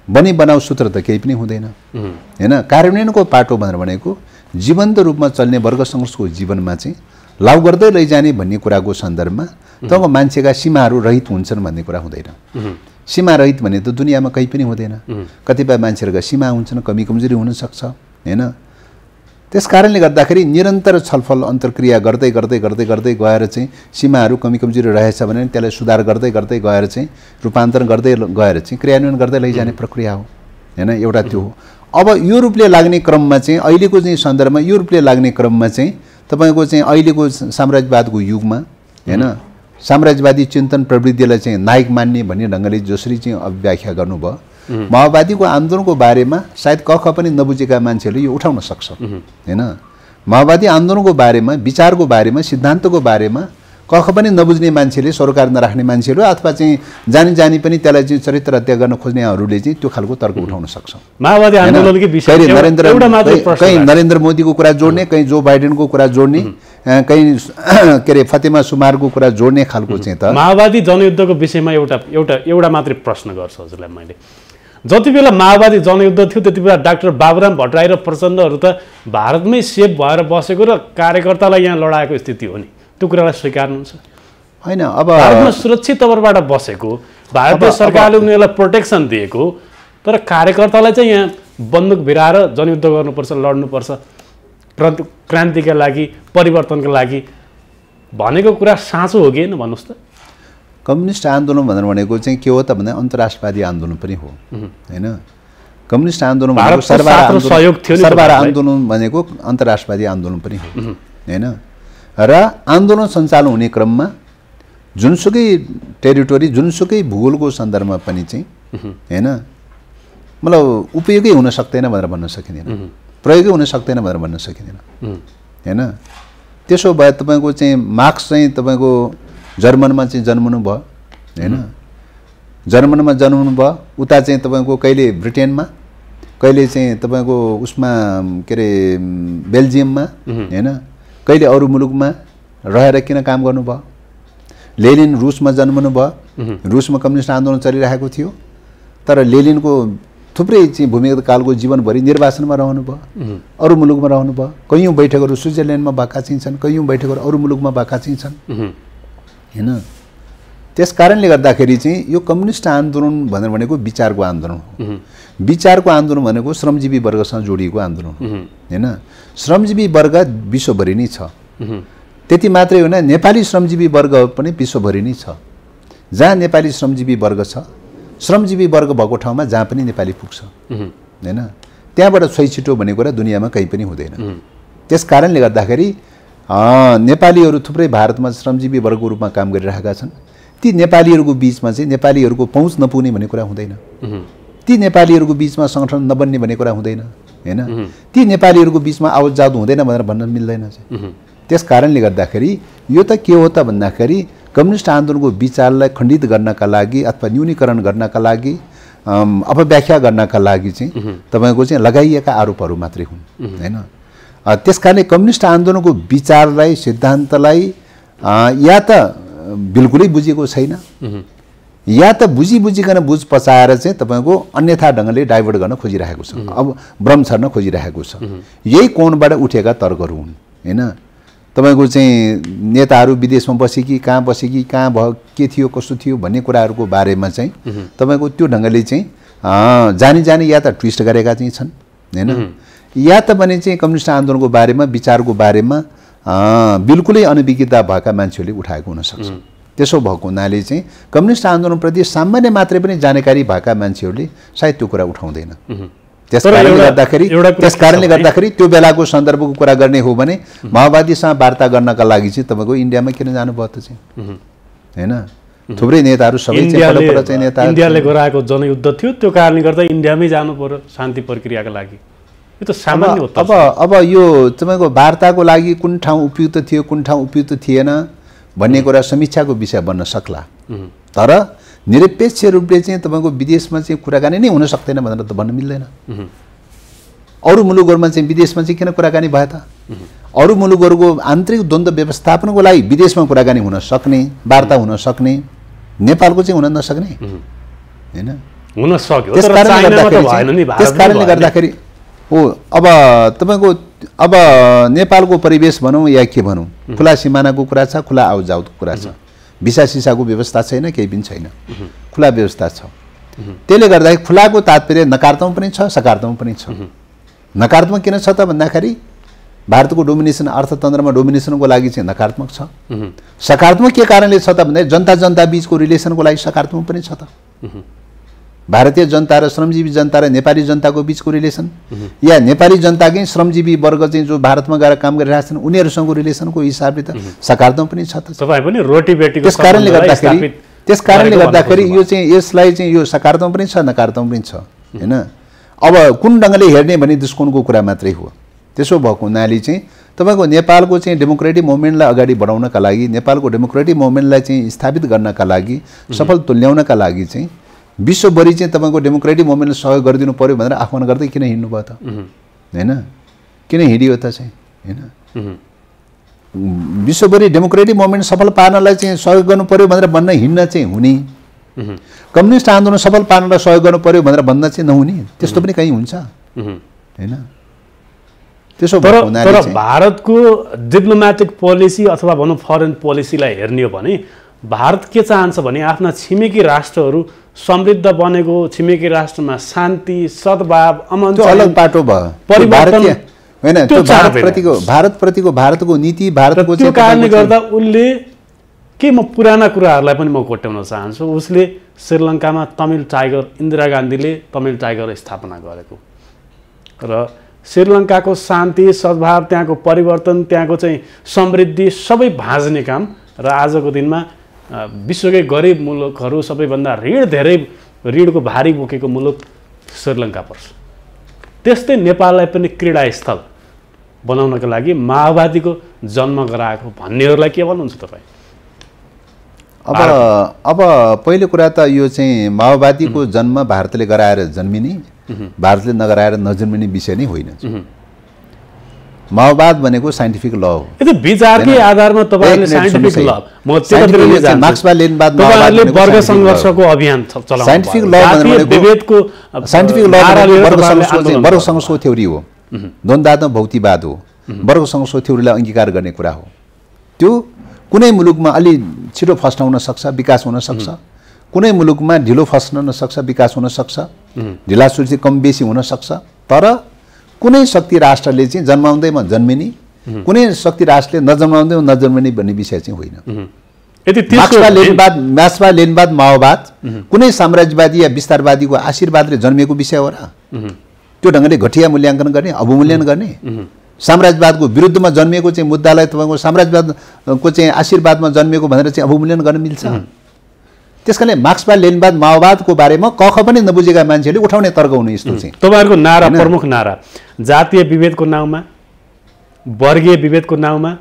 बनी बनाउ सूत्र त केही पनि हुँदैन, हैन। कार्यान्वयनको पाटो भनेको जीवन्त रूपमा चल्ने वर्ग सङ्घर्षको जीवनमा चाहिँ लागू गर्दै लैजाने भन्ने कुराको सन्दर्भमा तपाईँको मान्छेका सीमाहरू रहित हुन्छन् भन्ने कुरा हुँदैन। सीमा रहित भने त दुनियाँमा कहीँ पनि हुँदैन। कतिपय मान्छेहरूका सीमा हुन्छन्, कमी कमजोरी हुनसक्छ, हैन। त्यस कारणले गर्दाखेरि निरन्तर छलफल अन्तर्क्रिया गर्दै गर्दै गर्दै गर्दै गएर चाहिँ सीमाहरू कमी कमजोरी रहेछ भने त्यसलाई सुधार गर्दै गर्दै गएर चाहिँ रूपान्तरण गर्दै गएर चाहिँ क्रियान्वयन गर्दै लैजाने प्रक्रिया हो, हैन। एउटा त्यो हो। अब यो रूपले लाग्ने क्रममा चाहिँ अहिलेको चाहिँ सन्दर्भमा यो रूपले लाग्ने क्रममा चाहिँ तपाईँको चाहिँ अहिलेको साम्राज्यवादको युगमा, हैन, साम्राज्यवादी चिन्तन प्रवृत्तिलाई चाहिँ नायक मान्ने भन्ने ढङ्गले जसरी चाहिँ अभिव्याख्या गर्नुभयो, माओवादीको आन्दोलनको बारेमा सायद कख पनि नबुझेका मान्छेहरूले यो उठाउन सक्छ, हैन। माओवादी आन्दोलनको बारेमा, विचारको बारेमा, सिद्धान्तको बारेमा कख पनि नबुझ्ने मान्छेले, सरकार नराख्ने मान्छेहरू अथवा चाहिँ जानी जानी पनि त्यसलाई चाहिँ चरित्र हत्या गर्न खोज्नेहरूले चाहिँ त्यो खालको तर्क उठाउन सक्छ। माओवादी आन्दोलनकै विषय कहीँ नरेन्द्र मोदीको कुरा जोड्ने, कहीँ जो बाइडेनको कुरा जोड्ने, कहीँ के अरे फतेमा सुमारको कुरा जोड्ने खालको चाहिँ त। माओवादी जनयुद्धको विषयमा एउटा मात्रै प्रश्न गर्छु हजुरलाई मैले। जति बेला माओवादी जनयुद्ध थियो त्यति बेला डाक्टर बाबुराम भट्टराई र प्रचण्डहरू त भारतमै सेफ भएर बसेको र कार्यकर्तालाई यहाँ लडाएको स्थिति हो नि, त्यो कुरालाई स्वीकार्नुहुन्छ? होइन। अब भारतमा सुरक्षित तवरबाट बसेको, भारतीय सरकारले उनीहरूलाई प्रोटेक्सन दिएको, तर कार्यकर्तालाई चाहिँ यहाँ बन्दुक भिराएर जनयुद्ध गर्नुपर्छ, लड्नुपर्छ, क्रान्तिका लागि, परिवर्तनका लागि भनेको कुरा साँचो हो कि होइन भन्नुहोस् त? कम्युनिस्ट आन्दोलन भनेको चाहिँ के हो त भन्दा अन्तर्राष्ट्रवादी आन्दोलन पनि हो, हैन। कम्युनिस्ट आन्दोलन भनेको सर्वहारा आन्दोलन भनेको अन्तर्राष्ट्रवादी आन्दोलन पनि हो, हैन। र आन्दोलन सञ्चालन हुने क्रममा जुनसुकै टेरिटोरी, जुनसुकै भूगोलको सन्दर्भमा पनि चाहिँ, हैन, मतलब उपयोगै हुन सक्दैन भनेर भन्न सकिँदैन, प्रयोगै हुन सक्दैन भनेर भन्न सकिँदैन, हैन। त्यसो भए तपाईँको चाहिँ मार्क्स चाहिँ तपाईँको जर्मनमा चाहिँ जन्मनु भयो, हैन। जर्मनमा जन्मनु भयो, उता चाहिँ तपाईँको कहिले ब्रिटेनमा, कहिले चाहिँ तपाईँको उसमा के अरे बेल्जियममा, हैन, कहिले अरू मुलुकमा रहेर किन काम गर्नुभयो। लेनिन रुसमा जन्मनु भयो, रुसमा कम्युनिस्ट आन्दोलन चलिरहेको थियो, तर लेनिनको थुप्रै चाहिँ भूमिगत कालको जीवनभरि निर्वासनमा रहनुभयो, अरू मुलुकमा रहनुभयो, कैयौँ बैठकहरू स्विजरल्यान्डमा भएका चाहिँ छन्, कैयौँ बैठकहरू अरू मुलुकमा भएका चाहिँ छन् हैन। त्यस कारणले गर्दाखेरि चाहिँ यो कम्युनिस्ट आन्दोलन भनेको विचारको आन्दोलन हो। विचारको आन्दोलन भनेको श्रमजीवी वर्गसँग जोडिएको आन्दोलन हो हैन। श्रमजीवी वर्ग विश्वभरि नै छ। त्यति मात्रै होइन, नेपाली श्रमजीवी वर्ग पनि विश्वभरि नै छ। जहाँ नेपाली श्रमजीवी वर्ग छ, श्रमजीवी वर्ग भएको ठाउँमा जहाँ पनि नेपाली पुग्छ हैन। त्यहाँबाट छैछिटो भन्ने कुरा दुनियाँमा कहीँ पनि हुँदैन। त्यस कारणले गर्दाखेरि नेपालीहरू थुप्रै भारतमा श्रमजीवी वर्गको रूपमा काम गरिरहेका छन्। ती नेपालीहरूको बीचमा चाहिँ नेपालीहरूको पहुँच नपुग्ने भन्ने कुरा हुँदैन। ती नेपालीहरूको बीचमा सङ्गठन नबन्ने भन्ने कुरा हुँदैन हैन। ती नेपालीहरूको बीचमा आवाज जादु हुँदैन भनेर भन्न मिल्दैन चाहिँ। त्यस कारणले गर्दाखेरि यो त के हो त भन्दाखेरि कम्युनिस्ट आन्दोलनको विचारलाई खण्डित गर्नका लागि अथवा न्यूनीकरण गर्नका लागि अपव्याख्या गर्नका लागि चाहिँ तपाईँको चाहिँ लगाइएका आरोपहरू मात्रै हुन् हैन। त्यसकारणले कम्युनिस्ट आन्दोलनको विचारलाई, सिद्धान्तलाई या त बिल्कुलै बुझेको छैन, या त बुझिकन बुझ पचाएर चाहिँ तपाईँको अन्यथा ढङ्गले डाइभर्ट गर्न खोजिरहेको छ, अब भ्रम छर्न खोजिरहेको छ। यही कोणबाट उठेका तर्कहरू हुन् हैन। तपाईँको चाहिँ नेताहरू विदेशमा बसे कि कहाँ भयो, के थियो कसो थियो भन्ने कुराहरूको बारेमा चाहिँ तपाईँको त्यो ढङ्गले चाहिँ जानी या त ट्विस्ट गरेका चाहिँ छन् हैन, या त भने चाहिँ कम्युनिस्ट आन्दोलनको बारेमा, विचारको बारेमा बिल्कुलै अनभिज्ञता भएका मान्छेहरूले उठाएको हुनसक्छ। त्यसो भएको हुनाले चाहिँ कम्युनिस्ट आन्दोलनप्रति सामान्य मात्रै पनि जानकारी भएका मान्छेहरूले सायद त्यो कुरा उठाउँदैन। त्यस कारणले गर्दाखेरि त्यो बेलाको सन्दर्भको कुरा गर्ने हो भने माओवादीसँग वार्ता गर्नका लागि चाहिँ तपाईँको इन्डियामा किन जानुभयो त चाहिँ हैन। थुप्रै नेताहरू सबै चाहिँ नेता इन्डियाले गराएको जनयुद्ध थियो, त्यो कारणले गर्दा इन्डियामै जानु पर्यो शान्ति प्रक्रियाका लागि। यो त सामान्य हो। अब यो तपाईँको वार्ताको लागि कुन ठाउँ उपयुक्त थियो, कुन ठाउँ उपयुक्त थिएन भन्ने कुरा समीक्षाको विषय बन्न सक्ला, तर निरपेक्ष रूपले चाहिँ तपाईँको विदेशमा चाहिँ कुराकानी नै हुन सक्दैन भनेर त भन्न मिल्दैन। अरू मुलुकहरूमा चाहिँ विदेशमा चाहिँ किन कुराकानी भयो त? अरू मुलुकहरूको आन्तरिक द्वन्द्व व्यवस्थापनको लागि विदेशमा कुराकानी हुन सक्ने, वार्ता हुन सक्ने, नेपालको चाहिँ हुन नसक्ने हैन। हुन सक्यो, त्यस कारणले गर्दाखेरि हो। अब तपाईँको अब नेपालको परिवेश भनौँ या के भनौँ, खुला सिमानाको कुरा छ, खुला आउजाउको कुरा छ, भिसा सिसाको व्यवस्था छैन, केही पनि छैन, खुला व्यवस्था छ। त्यसले गर्दाखेरि खुलाको तात्पर्य नकारात्मक पनि छ, सकारात्मक पनि छ। नकारात्मक किन छ त भन्दाखेरि भारतको डोमिनेसन, अर्थतन्त्रमा डोमिनेसनको लागि चाहिँ नकारात्मक छ। सकारात्मक के कारणले छ त भन्दा जनता बीचको रिलेसनको लागि सकारात्मक पनि छ त। भारतीय जनता र श्रमजीवी जनता र नेपाली जनताको बीचको रिलेसन, या नेपाली जनताकै श्रमजीवी वर्ग चाहिँ जो भारतमा गएर काम गरिरहेछन् उनीहरूसँगको रिलेसनको हिसाबले त सकारात्मक पनि छ त। तपाईँ पनि रोटी बेटीको त्यस कारणले गर्दाखेरि यो चाहिँ यसलाई चाहिँ यो सकारात्मक पनि छ, नकारात्मक पनि छ हैन। अब कुन ढङ्गले हेर्ने भन्ने दृष्टिकोणको कुरा मात्रै हो। त्यसो भएको हुनाले चाहिँ तपाईँको नेपालको चाहिँ डेमोक्रेटिक मुभमेन्टलाई अगाडि बढाउनका लागि, नेपालको डेमोक्रेटिक मुभमेन्टलाई चाहिँ स्थापित गर्नका लागि, सफल तुल्याउनका लागि चाहिँ विश्वभरि चाहिँ तपाईँको डेमोक्रेटिक मुभमेन्टले सहयोग गरिदिनु पर्यो भनेर आह्वान गर्दै किन हिँड्नु भयो त हैन? किन हिँडियो त चाहिँ हैन? विश्वभरि डेमोक्रेटिक मुभमेन्ट सफल पार्नलाई चाहिँ सहयोग गर्नु पर्यो भनेर भन्न हिँड्न चाहिँ हुने, कम्युनिस्ट आन्दोलन सफल पार्नलाई सहयोग गर्नु पर्यो भनेर भन्न चाहिँ नहुने, त्यस्तो पनि कहीँ हुन्छ हैन। त्यसो तर भारतको डिप्लोमेटिक पोलिसी अथवा भनौँ फरेन पोलिसीलाई हेर्ने हो भने भारत के चाहन्छ भने आफ्ना छिमेकी राष्ट्रहरू समृद्ध बनेको, छिमेकी राष्ट्रमा शान्ति, सद्भाव, अमन, त्यो अलग पाटो भयो होइन। त्यो भारतप्रतिको भारतको नीति, भारतको त्यो कारणले गर्दा उसले के म पुराना कुराहरूलाई पनि म कोट्याउन चाहन्छु। उसले श्रीलङ्कामा तमिल टाइगर, इन्दिरा गान्धीले तमिल टाइगर स्थापना गरेको र श्रीलङ्काको शान्ति, सद्भाव, त्यहाँको परिवर्तन, त्यहाँको चाहिँ समृद्धि सबै भाँच्ने काम र आजको दिनमा विश्वकै गरिब मुलुकहरू सबैभन्दा ऋणको भारी बोकेको मुलुक श्रीलङ्का पर्छ। त्यस्तै नेपाललाई पनि क्रीडास्थल बनाउनका लागि माओवादीको जन्म गराएको भन्नेहरूलाई के भन्नुहुन्छ तपाईँ? अब पहिलो कुरा त यो चाहिँ माओवादीको जन्म भारतले गराएर जन्मिने, भारतले नगराएर नजन्मिने विषय नै होइन। माओवाद भनेको साइन्टिफिक ल हो। यो विचारकै आधारमा तपाईहरुले साइन्टिफिक ल म त्यतातिर जान्छु। मार्क्सवाद लेनिनवाद तपाईहरुले वर्ग संघर्षको अभियान चलाउनु साइन्टिफिक ल भनेको विभेदको साइन्टिफिक ल भनेको वर्ग संघर्षको थ्योरी हो, द्वन्द्वात्मक भौतिकवाद हो, वर्ग संघर्षको थ्योरीलाई अंगीकार गर्ने कुरा हो। त्यो कुनै मुलुकमा अलि छिटो फस्टाउन सक्छ, विकास हुन सक्छ, कुनै मुलुकमा ढिलो फस्न सक्छ, विकास हुन सक्छ, ढिला सुर्ती कम बेसी हुन सक्छ। तर कुनै शक्ति राष्ट्रले चाहिँ जन्माउँदैमा जन्मिने, कुनै शक्ति राष्ट्रले नजन्माउँदैमा नजन्मिने भन्ने विषय चाहिँ होइन। मार्क्सवाद लेनिनवाद माओवाद कुनै साम्राज्यवादी या विस्तारवादीको आशीर्वादले जन्मिएको विषय हो र? त्यो ढङ्गले घटिया मूल्याङ्कन गर्ने, अवमूल्यन गर्ने, साम्राज्यवादको विरुद्धमा जन्मिएको चाहिँ मुद्दालाई तपाईँको साम्राज्यवादको चाहिँ आशीर्वादमा जन्मिएको भनेर चाहिँ अवमूल्यन गर्न मिल्छ? त्यसकारणले मार्क्सवाद लेनिनवाद माओवादको बारेमा कख पनि नबुझेका मान्छेले उठाउने तर्क हुनु यस्तो चाहिँ तपाईहरुको नारा, प्रमुख नारा जातीय विभेदको नाउँमा, वर्गीय विभेदको नाउँमा,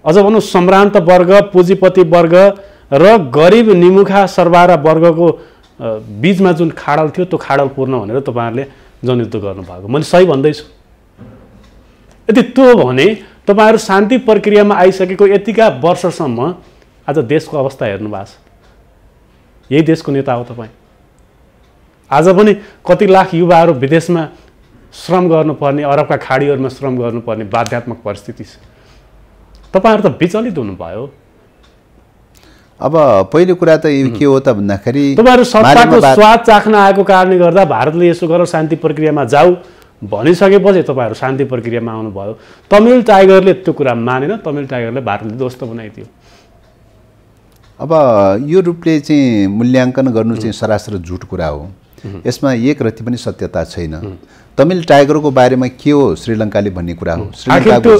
अझ भनौँ सम्भ्रान्त वर्ग, पुँजीपति वर्ग र गरिब निमुखा सर्वारा वर्गको बीचमा जुन खाडल थियो त्यो खाडल पूर्ण भनेर तपाईहरुले जनयुद्ध गर्नुभएको, मैले सही भन्दैछु? यदि त्यो भने तपाईहरु शान्ति प्रक्रियामा आइसकेको यतिका वर्षसम्म आज देशको अवस्था हेर्नु भएको छ। यही देशको नेता हो तपाईँ। आज पनि कति लाख युवाहरू विदेशमा श्रम गर्नुपर्ने, अरबका खाडीहरूमा श्रम गर्नुपर्ने बाध्यात्मक परिस्थिति छ। तपाईहरु त विचलित हुनुभयो। अब पहिलो कुरा त के हो त भन्दाखेरि तपाईहरु सत्ताको स्वाद चाख्न आएको कारणले गर्दा भारतले यसो गरेर शान्ति प्रक्रियामा जाऊ भनिसकेपछि तपाईहरु शान्ति प्रक्रियामा आउनुभयो। तमिल टाइगरले त्यो कुरा मानेन, तमिल टाइगरले भारतले दोस्त बनाइदियो। अब यो रूपले चाहिँ मूल्याङ्कन गर्नु चाहिँ सरासर झुट कुरा हो। यसमा एक रत्ती पनि सत्यता छैन। तमिल टाइगरको बारेमा के हो श्रीलङ्काले भन्ने कुरा हो। श्रीलङ्काको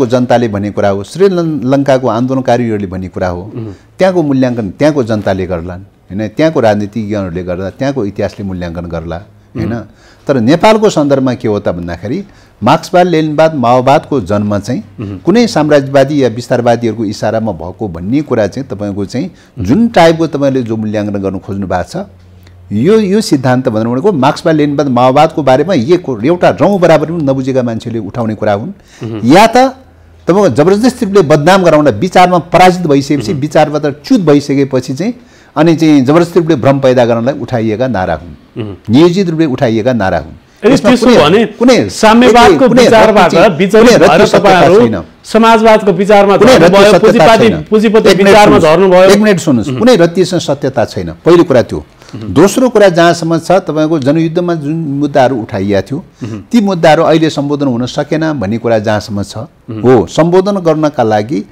जनताले भन्ने कुरा हो। श्रीलङ्काको आन्दोलनकारीहरूले भन्ने कुरा हो। त्यहाँको मूल्याङ्कन त्यहाँको जनताले गर्लान् हैन, त्यहाँको राजनीतिज्ञहरूले गर्दा, त्यहाँको इतिहासले मूल्याङ्कन गर्ला हैन। तर नेपालको सन्दर्भमा के हो त भन्दाखेरि मार्क्सवाद लेनिनवाद माओवादको जन्म चाहिँ कुनै साम्राज्यवादी या विस्तारवादीहरूको इसारामा भएको भन्ने कुरा चाहिँ तपाईँको चाहिँ जुन टाइपको तपाईँले जो मूल्याङ्कन गर्नु खोज्नु भएको छ, यो सिद्धान्त भनेको मार्क्सवाद लेनिनवाद माओवादको बारेमा एउटा रौँ बराबर पनि नबुझेका मान्छेले उठाउने कुरा हुन्। या त तपाईँको जबरजस्ती रूपले बदनाम गराउन विचारमा पराजित भइसकेपछि, विचारबाट च्युत भइसकेपछि चाहिँ अनि चाहिँ जबरजस्ती रूपले भ्रम पैदा गर्नलाई उठाइएका नारा हुन्, नियोजित रूपले उठाइएका नारा हुन्। साम्यवादको विचारबाट विचलित भएर तपाईहरु समाजवादको विचारमा धर्नुभयो, पुँजीपति विचारमा धर्नुभयो। एक मिनेट सुन्नुस्, कुनै रत्तीसँग सत्यता छैन। पहिलो कुरा त्यो। दोस्रो कुरा जहाँसम्म छ तपाईँको जनयुद्धमा जुन मुद्दाहरू उठाइएको थियो ती मुद्दाहरू अहिले सम्बोधन हुन सकेन भन्ने कुरा जहाँसम्म छ हो। सम्बोधन गर्नका लागि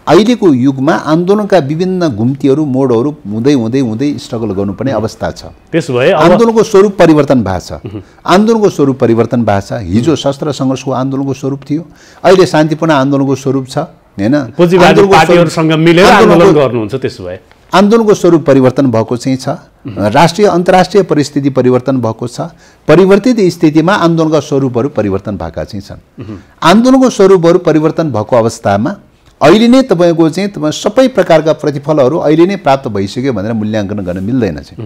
अहिलेको युगमा आन्दोलनका विभिन्न घुम्तीहरू मोडहरू हुँदै हुँदै हुँदै स्ट्रगल गर्नुपर्ने अवस्था छ। त्यसो भए आन्दोलनको स्वरूप परिवर्तन भएको छ। आन्दोलनको स्वरूप परिवर्तन भएको छ। हिजो शस्त्र सङ्घर्षको आन्दोलनको स्वरूप थियो, अहिले शान्तिपूर्ण आन्दोलनको स्वरूप छ हैन। पुँजीवादी पार्टीहरुसँग मिलेर आन्दोलन गर्नुहुन्छ। त्यसो भए आन्दोलनको स्वरूप परिवर्तन भएको चाहिँ छ। राष्ट्रिय अन्तर्राष्ट्रिय परिस्थिति परिवर्तन भएको छ। परिवर्तित स्थितिमा आन्दोलनका स्वरूपहरू परिवर्तन भएका चाहिँ छन्। आन्दोलनको स्वरूपहरू परिवर्तन भएको अवस्थामा अहिले नै तपाईँको चाहिँ तपाईँ सबै प्रकारका प्रतिफलहरू अहिले नै प्राप्त भइसक्यो भनेर मूल्याङ्कन गर्न मिल्दैन चाहिँ।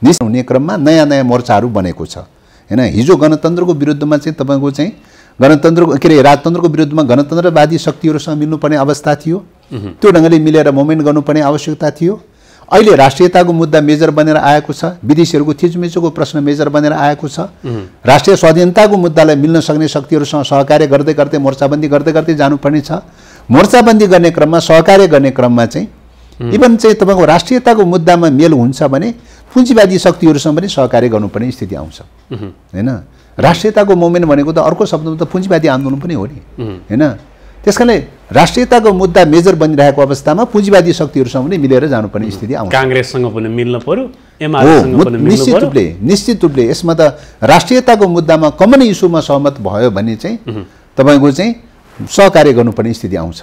निश्चित हुने क्रममा नयाँ नयाँ मोर्चाहरू बनेको छ हैन। हिजो गणतन्त्रको विरुद्धमा चाहिँ तपाईँको चाहिँ गणतन्त्रको के अरे राजतन्त्रको विरुद्धमा गणतन्त्रवादी शक्तिहरूसँग मिल्नुपर्ने अवस्था थियो। त्यो ढङ्गले मिलेर मुभमेन्ट गर्नुपर्ने आवश्यकता थियो। अहिले राष्ट्रियताको मुद्दा मेजर बनेर आएको छ। विदेशीहरूको थिचोमिचोको प्रश्न मेजर बनेर आएको छ। राष्ट्रिय स्वाधीनताको मुद्दालाई मिल्न सक्ने शक्तिहरूसँग सहकार्य गर्दै गर्दै मोर्चाबन्दी गर्दै गर्दै जानुपर्ने छ। मोर्चाबन्दी गर्ने क्रममा सहकार्य गर्ने क्रममा चाहिँ इभन चाहिँ तपाईँको राष्ट्रियताको मुद्दामा मेल हुन्छ भने पुँजीवादी शक्तिहरूसँग पनि सहकार्य गर्नुपर्ने स्थिति आउँछ हैन। राष्ट्रियताको मुभमेन्ट भनेको त अर्को शब्दमा त पुँजीवादी आन्दोलन पनि हो नि हैन। त्यसकारणले राष्ट्रियताको मुद्दा मेजर बनिरहेको अवस्थामा पुँजीवादी शक्तिहरूसँग पनि मिलेर जानुपर्ने स्थिति आउँछ। कांग्रेससँग पनि मिल्न पर्यो, एमालेसँग पनि मिल्न पर्यो। निश्चित रूपले यसमा त राष्ट्रियताको मुद्दामा कमन इस्युमा सहमत भयो भने चाहिँ तपाईँको चाहिँ सहकार्य गर्नुपर्ने स्थिति आउँछ।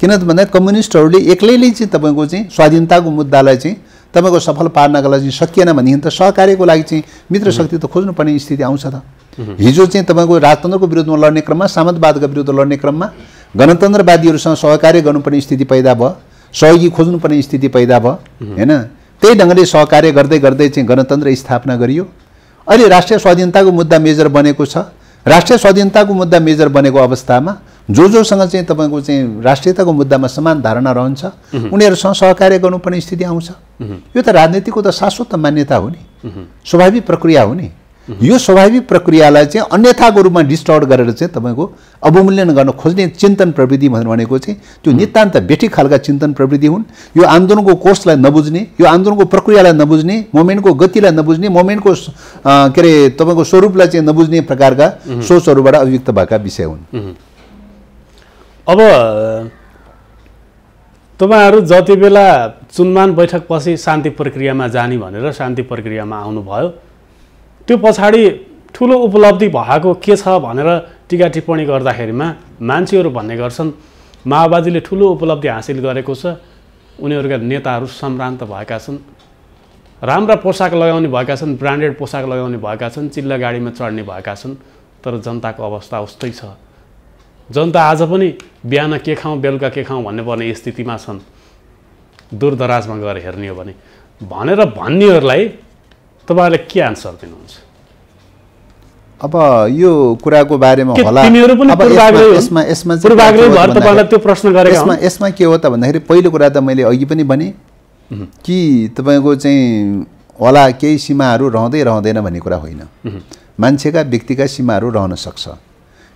किन त भन्दा कम्युनिस्टहरूले एक्लैले चाहिँ तपाईँको चाहिँ स्वाधीनताको मुद्दालाई चाहिँ तपाईँको सफल पार्नका लागि सकिएन भनेदेखि त सहकार्यको लागि चाहिँ मित्र शक्ति त खोज्नुपर्ने स्थिति आउँछ त। हिजो चाहिँ तपाईँको राजतन्त्रको विरुद्धमा लड्ने क्रममा, सामन्तवादका विरुद्ध लड्ने क्रममा गणतन्त्रवादीहरूसँग सहकार्य गर्नुपर्ने स्थिति पैदा भयो, सहयोगी खोज्नुपर्ने स्थिति पैदा भयो हैन। त्यही ढङ्गले सहकार्य गर्दै गर्दै चाहिँ गणतन्त्र स्थापना गरियो। अहिले राष्ट्रिय स्वाधीनताको मुद्दा मेजर बनेको छ। राष्ट्रिय स्वाधीनताको मुद्दा मेजर बनेको अवस्थामा जोसँग चाहिँ तपाईँको चाहिँ राष्ट्रियताको मुद्दामा समान धारणा रहन्छ उनीहरूसँग सहकार्य गर्नुपर्ने स्थिति आउँछ। यो त राजनीतिको त शाश्वत मान्यता हो नि, स्वाभाविक प्रक्रिया हो नि। यो स्वाभाविक प्रक्रियालाई चाहिँ अन्यथाको रूपमा डिस्टर्ट गरेर चाहिँ तपाईँको अवमूल्यन गर्न खोज्ने चिन्तन प्रवृत्ति भनेको चाहिँ त्यो नितान्त बेठिक खालका चिन्तन प्रवृत्ति हुन्। यो आन्दोलनको कोर्सलाई नबुझ्ने, यो आन्दोलनको प्रक्रियालाई नबुझ्ने, मोमेन्टको गतिलाई नबुझ्ने, मोमेन्टको के अरे तपाईँको स्वरूपलाई चाहिँ नबुझ्ने प्रकारका सोचहरूबाट अभिव्यक्त भएका विषय हुन्। अब तपाईँहरू जति बेला चुनमान बैठकपछि शान्ति प्रक्रियामा जाने भनेर शान्ति प्रक्रियामा आउनुभयो, त्यो पछाडि ठुलो उपलब्धि भएको के छ भनेर टिका टिप्पणी गर्दाखेरिमा मान्छेहरू भन्ने गर्छन् माओवादीले ठुलो उपलब्धि हासिल गरेको छ, उनीहरूका नेताहरू सम्भ्रान्त भएका छन्, राम्रा पोसाक लगाउने भएका छन्, ब्रान्डेड पोसाक लगाउने भएका छन्, चिल्ला गाडीमा चढ्ने भएका छन्। तर जनताको अवस्था उस्तै छ। जनता आज पनि बिहान के खाउँ बेलुका के खाउँ भन्ने पर्ने स्थितिमा छन्। दूरदराजमा गएर हेर्ने हो भने भनेर भन्नेहरूलाई तपाईहरुले के आन्सर दिनुहुन्छ? अब यो कुराको बारेमा होला अब त्यो प्रश्न गरेको यसमा के हो त भन्दाखेरि पहिलो कुरा त मैले अघि पनि भने कि तपाईको चाहिँ होला केही सीमाहरू रहँदैन भन्ने कुरा होइन। मान्छेका व्यक्तिका सीमाहरू रहन सक्छ,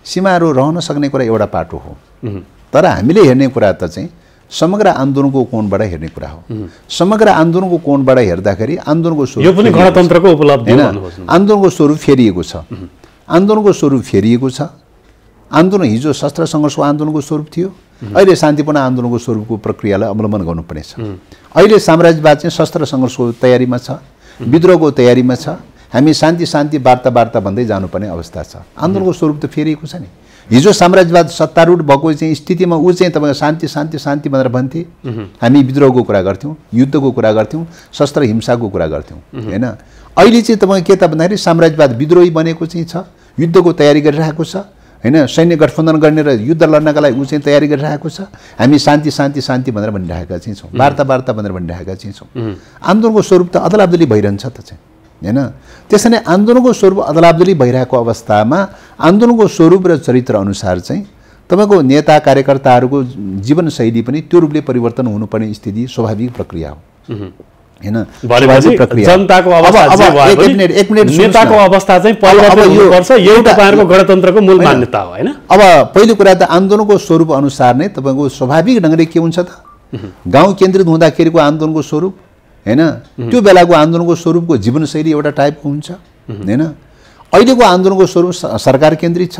सीमाहरू रहन सक्ने कुरा एउटा पाटो हो। तर हामीले हेर्ने कुरा त चाहिँ समग्र आन्दोलनको कोणबाट हेर्ने कुरा हो। समग्र आन्दोलनको कोणबाट हेर्दाखेरि आन्दोलनको स्वरूप यो पनि गणतन्त्रको उपलब्धि हो। आन्दोलनको स्वरूप फेरिएको छ, आन्दोलनको स्वरूप फेरिएको छ। आन्दोलन हिजो शस्त्र सङ्घर्षको आन्दोलनको स्वरूप थियो, अहिले शान्तिपूर्ण आन्दोलनको स्वरूपको प्रक्रियालाई अवलम्बन गर्नुपर्नेछ। अहिले साम्राज्यवाद चाहिँ शस्त्र सङ्घर्षको तयारीमा छ, विद्रोहको तयारीमा छ। हामी शान्ति वार्ता भन्दै जानुपर्ने अवस्था छ। आन्दोलनको स्वरूप त फेरिएको छ नि। हिजो साम्राज्यवाद सत्तारूढ भएको चाहिँ स्थितिमा ऊ चाहिँ तपाईँको शान्ति भनेर भन्थे। हामी विद्रोहको कुरा गर्थ्यौँ, युद्धको कुरा गर्थ्यौँ, शस्त्र हिंसाको कुरा गर्थ्यौँ हैन। अहिले चाहिँ तपाईँको के त भन्दाखेरि साम्राज्यवाद विद्रोही बनेको चाहिँ छ, युद्धको तयारी गरिरहेको छ हैन। सैन्य गठबन्धन गर्ने र युद्ध लड्नका लागि ऊ चाहिँ तयारी गरिरहेको छ। हामी शान्ति भनेर भनिरहेका चाहिँ छौँ, वार्ता भनेर भनिरहेका चाहिँ छौँ। आन्दोलनको स्वरूप त अदलाबदली भइरहन्छ त चाहिँ हैन। त्यसैले आन्दोलनको स्वरूप अदलाबदली भइरहेको अवस्थामा आन्दोलनको स्वरूप र चरित्र अनुसार चाहिँ तपाईँको नेता कार्यकर्ताहरूको जीवनशैली पनि त्यो रूपले परिवर्तन हुनुपर्ने स्थिति स्वाभाविक प्रक्रिया हो हैन। जनताको अवस्था एक मिनेट नेताको अवस्था चाहिँ परिवर्तन हुनुपर्छ, यो तपाईहरुको गणतन्त्रको मूल मान्यता हो हैन। अब पहिलो कुरा त आन्दोलनको स्वरूप अनुसार नै तपाईँको स्वाभाविक ढङ्गले के हुन्छ त गाउँ केन्द्रित हुँदाखेरिको आन्दोलनको स्वरूप हैन, त्यो बेलाको आन्दोलनको स्वरूपको जीवनशैली एउटा टाइपको हुन्छ हैन। अहिलेको आन्दोलनको स्वरूप सरकार केन्द्रित छ,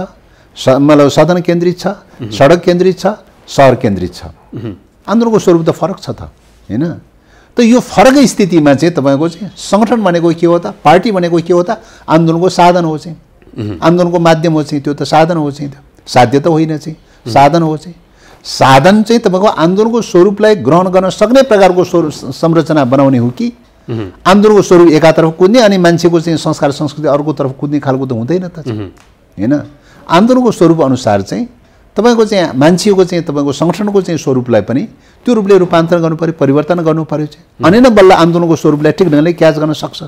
मतलब सदन केन्द्रित छ, सडक केन्द्रित छ, सहर केन्द्रित छ। आन्दोलनको स्वरूप त फरक छ त हैन। त यो फरक स्थितिमा चाहिँ तपाईँको चाहिँ सङ्गठन भनेको के हो त, पार्टी भनेको के हो त, आन्दोलनको साधन हो चाहिँ, आन्दोलनको माध्यम हो चाहिँ, त्यो त साधन हो चाहिँ, साध्य त होइन चाहिँ, साधन हो चाहिँ। साधन चाहिँ तपाईँको आन्दोलनको स्वरूपलाई ग्रहण गर्न सक्ने प्रकारको संरचना बनाउने हो कि आन्दोलनको स्वरूप एकातर्फ कुद्ने अनि मान्छेको चाहिँ संस्कार संस्कृति अर्कोतर्फ कुद्ने खालको त हुँदैन त हैन। आन्दोलनको स्वरूप अनुसार चाहिँ तपाईँको चाहिँ मान्छेको चाहिँ तपाईँको सङ्गठनको चाहिँ स्वरूपलाई पनि त्यो रूपले रूपान्तरण गर्नु पर्यो, परिवर्तन गर्नु पर्यो चाहिँ, अनि नै बल्ल आन्दोलनको स्वरूपलाई ठिक ढङ्गले क्याच गर्न सक्छ।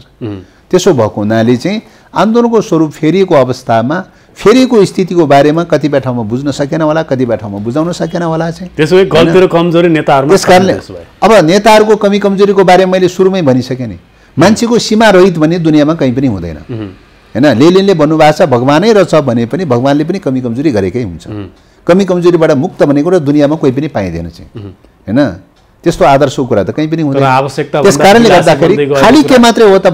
त्यसो भएको हुनाले चाहिँ आन्दोलनको स्वरूप फेरिएको अवस्थामा फेरिएको स्थितिको बारेमा कतिपय ठाउँमा बुझ्न सकेन होला, कतिपय ठाउँमा बुझाउन सकेन होला चाहिँ। त्यसो गल्ती र कमजोरी नेताहरुमा त्यस कारणले अब नेताहरूको कमी कमजोरीको बारेमा मैले सुरुमै भनिसकेँ नि। मान्छेको सीमा रहित भन्ने दुनियाँमा कहीँ पनि हुँदैन हैन। लेनिनले भन्नुभएको छ भगवानै रहेछ भने पनि भगवानले पनि कमी कमजोरी गरेकै हुन्छ। कमी कमजोरीबाट मुक्त भनेको र दुनियाँमा कोही पनि पाइँदैन चाहिँ हैन। त्यस्तो आदर्शको कुरा त कहीँ पनि हुँदैन। त्यस कारणले गर्दाखेरि खाली के मात्रै हो त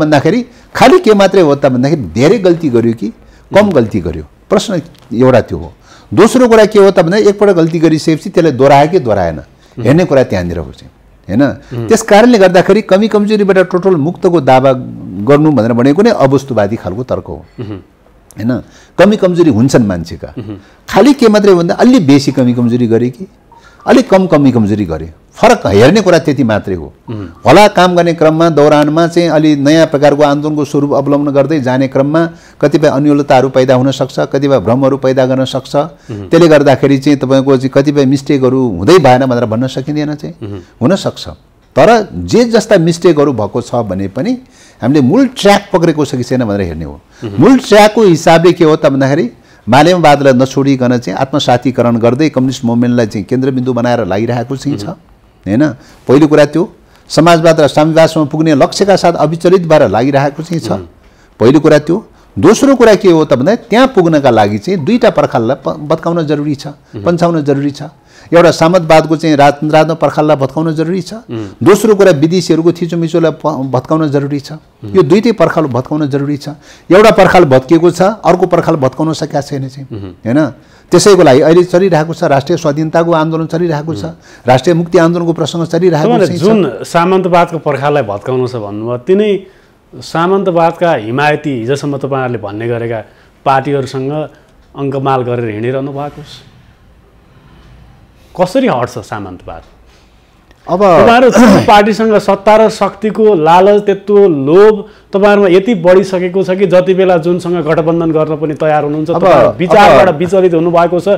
भन्दाखेरि धेरै गल्ती गर्यो कि कम गल्ती गर्यो, प्रश्न एउटा त्यो हो। दोस्रो कुरा के हो त भन्दा एकपल्ट गल्ती गरिसकेपछि त्यसलाई दोहोऱ्यायो कि दोहोऱ्याएन हेर्ने कुरा त्यहाँनिर हो चाहिँ हैन। त्यस कारणले गर्दाखेरि कमी कमजोरीबाट टोटल मुक्तको दावा गर्नु भनेर भनेको नै अवस्तुवादी खालको तर्क हो हैन। कमी कमजोरी हुन्छन् मान्छेका, खालि के मात्रै भन्दा अलि बेसी कमी कमजोरी गरे कि अलिक कम कमी कमजोरी गरे, फरक हेर्ने कुरा त्यति मात्रै हो। होला काम गर्ने क्रममा दौरानमा चाहिँ अलि नयाँ प्रकारको आन्दोलनको स्वरूप अवलम्बन गर्दै जाने क्रममा कतिपय अन्योलताहरू पैदा हुन सक्छ, कतिपय भ्रमहरू पैदा गर्न सक्छ। त्यसले गर्दाखेरि चाहिँ तपाईँको चाहिँ कतिपय मिस्टेकहरू हुँदै भएन भनेर भन्न सकिँदैन चाहिँ, हुन सक्छ। तर जे जस्ता मिस्टेकहरू भएको छ भने पनि हामीले मूल ट्र्याक पक्रेको छ कि छैन भनेर हेर्ने हो। मूल ट्र्याकको हिसाबले के हो त भन्दाखेरि मालेमवादलाई नछोडिकन चाहिँ आत्मसातीकरण गर्दै कम्युनिस्ट मुभमेन्टलाई चाहिँ केन्द्रबिन्दु बनाएर लागिरहेको चाहिँ छ हैन। पहिलो कुरा त्यो समाजवाद र साम्यवादसम्म पुग्ने लक्ष्यका साथ अविचलित भएर लागिरहेको चाहिँ छ। पहिलो कुरा त्यो। दोस्रो कुरा के हो त भन्दा त्यहाँ पुग्नका लागि चाहिँ दुईटा पर्खाललाई भत्काउन जरुरी छ, पन्छाउन जरुरी छ। एउटा सामन्तवादको चाहिँ राजतन्त्रात्मक पर्खाललाई भत्काउन जरुरी छ। दोस्रो कुरा विदेशीहरूको थिचोमिचोलाई भत्काउन जरुरी छ। यो दुईटै पर्खाल भत्काउन जरुरी छ। एउटा पर्खाल भत्किएको छ, अर्को पर्खाल भत्काउन सकेका छैन चाहिँ हैन। त्यसैको लागि अहिले चलिरहेको छ राष्ट्रिय स्वाधीनताको आन्दोलन चलिरहेको छ, राष्ट्रिय मुक्ति आन्दोलनको प्रसङ्ग चलिरहेको छ। जुन सामन्तवादको पर्खाललाई भत्काउनु छ भन्नुभयो, तिनै सामन्तवादका हिमायती हिजोसम्म तपाईँहरूले भन्ने गरेका पार्टीहरूसँग अङ्कमाल गरेर हिँडिरहनु भएको छ। कसरी हट्छ सामन्तवाद? अब तपाईँहरू पार्टीसँग सत्ता र शक्तिको लालच, त्यत्रो लोभ तपाईँहरूमा यति बढिसकेको छ कि जति बेला जुनसँग गठबन्धन गर्न पनि तयार हुनुहुन्छ, तपाईहरु विचारबाट विचलित हुनुभएको छ।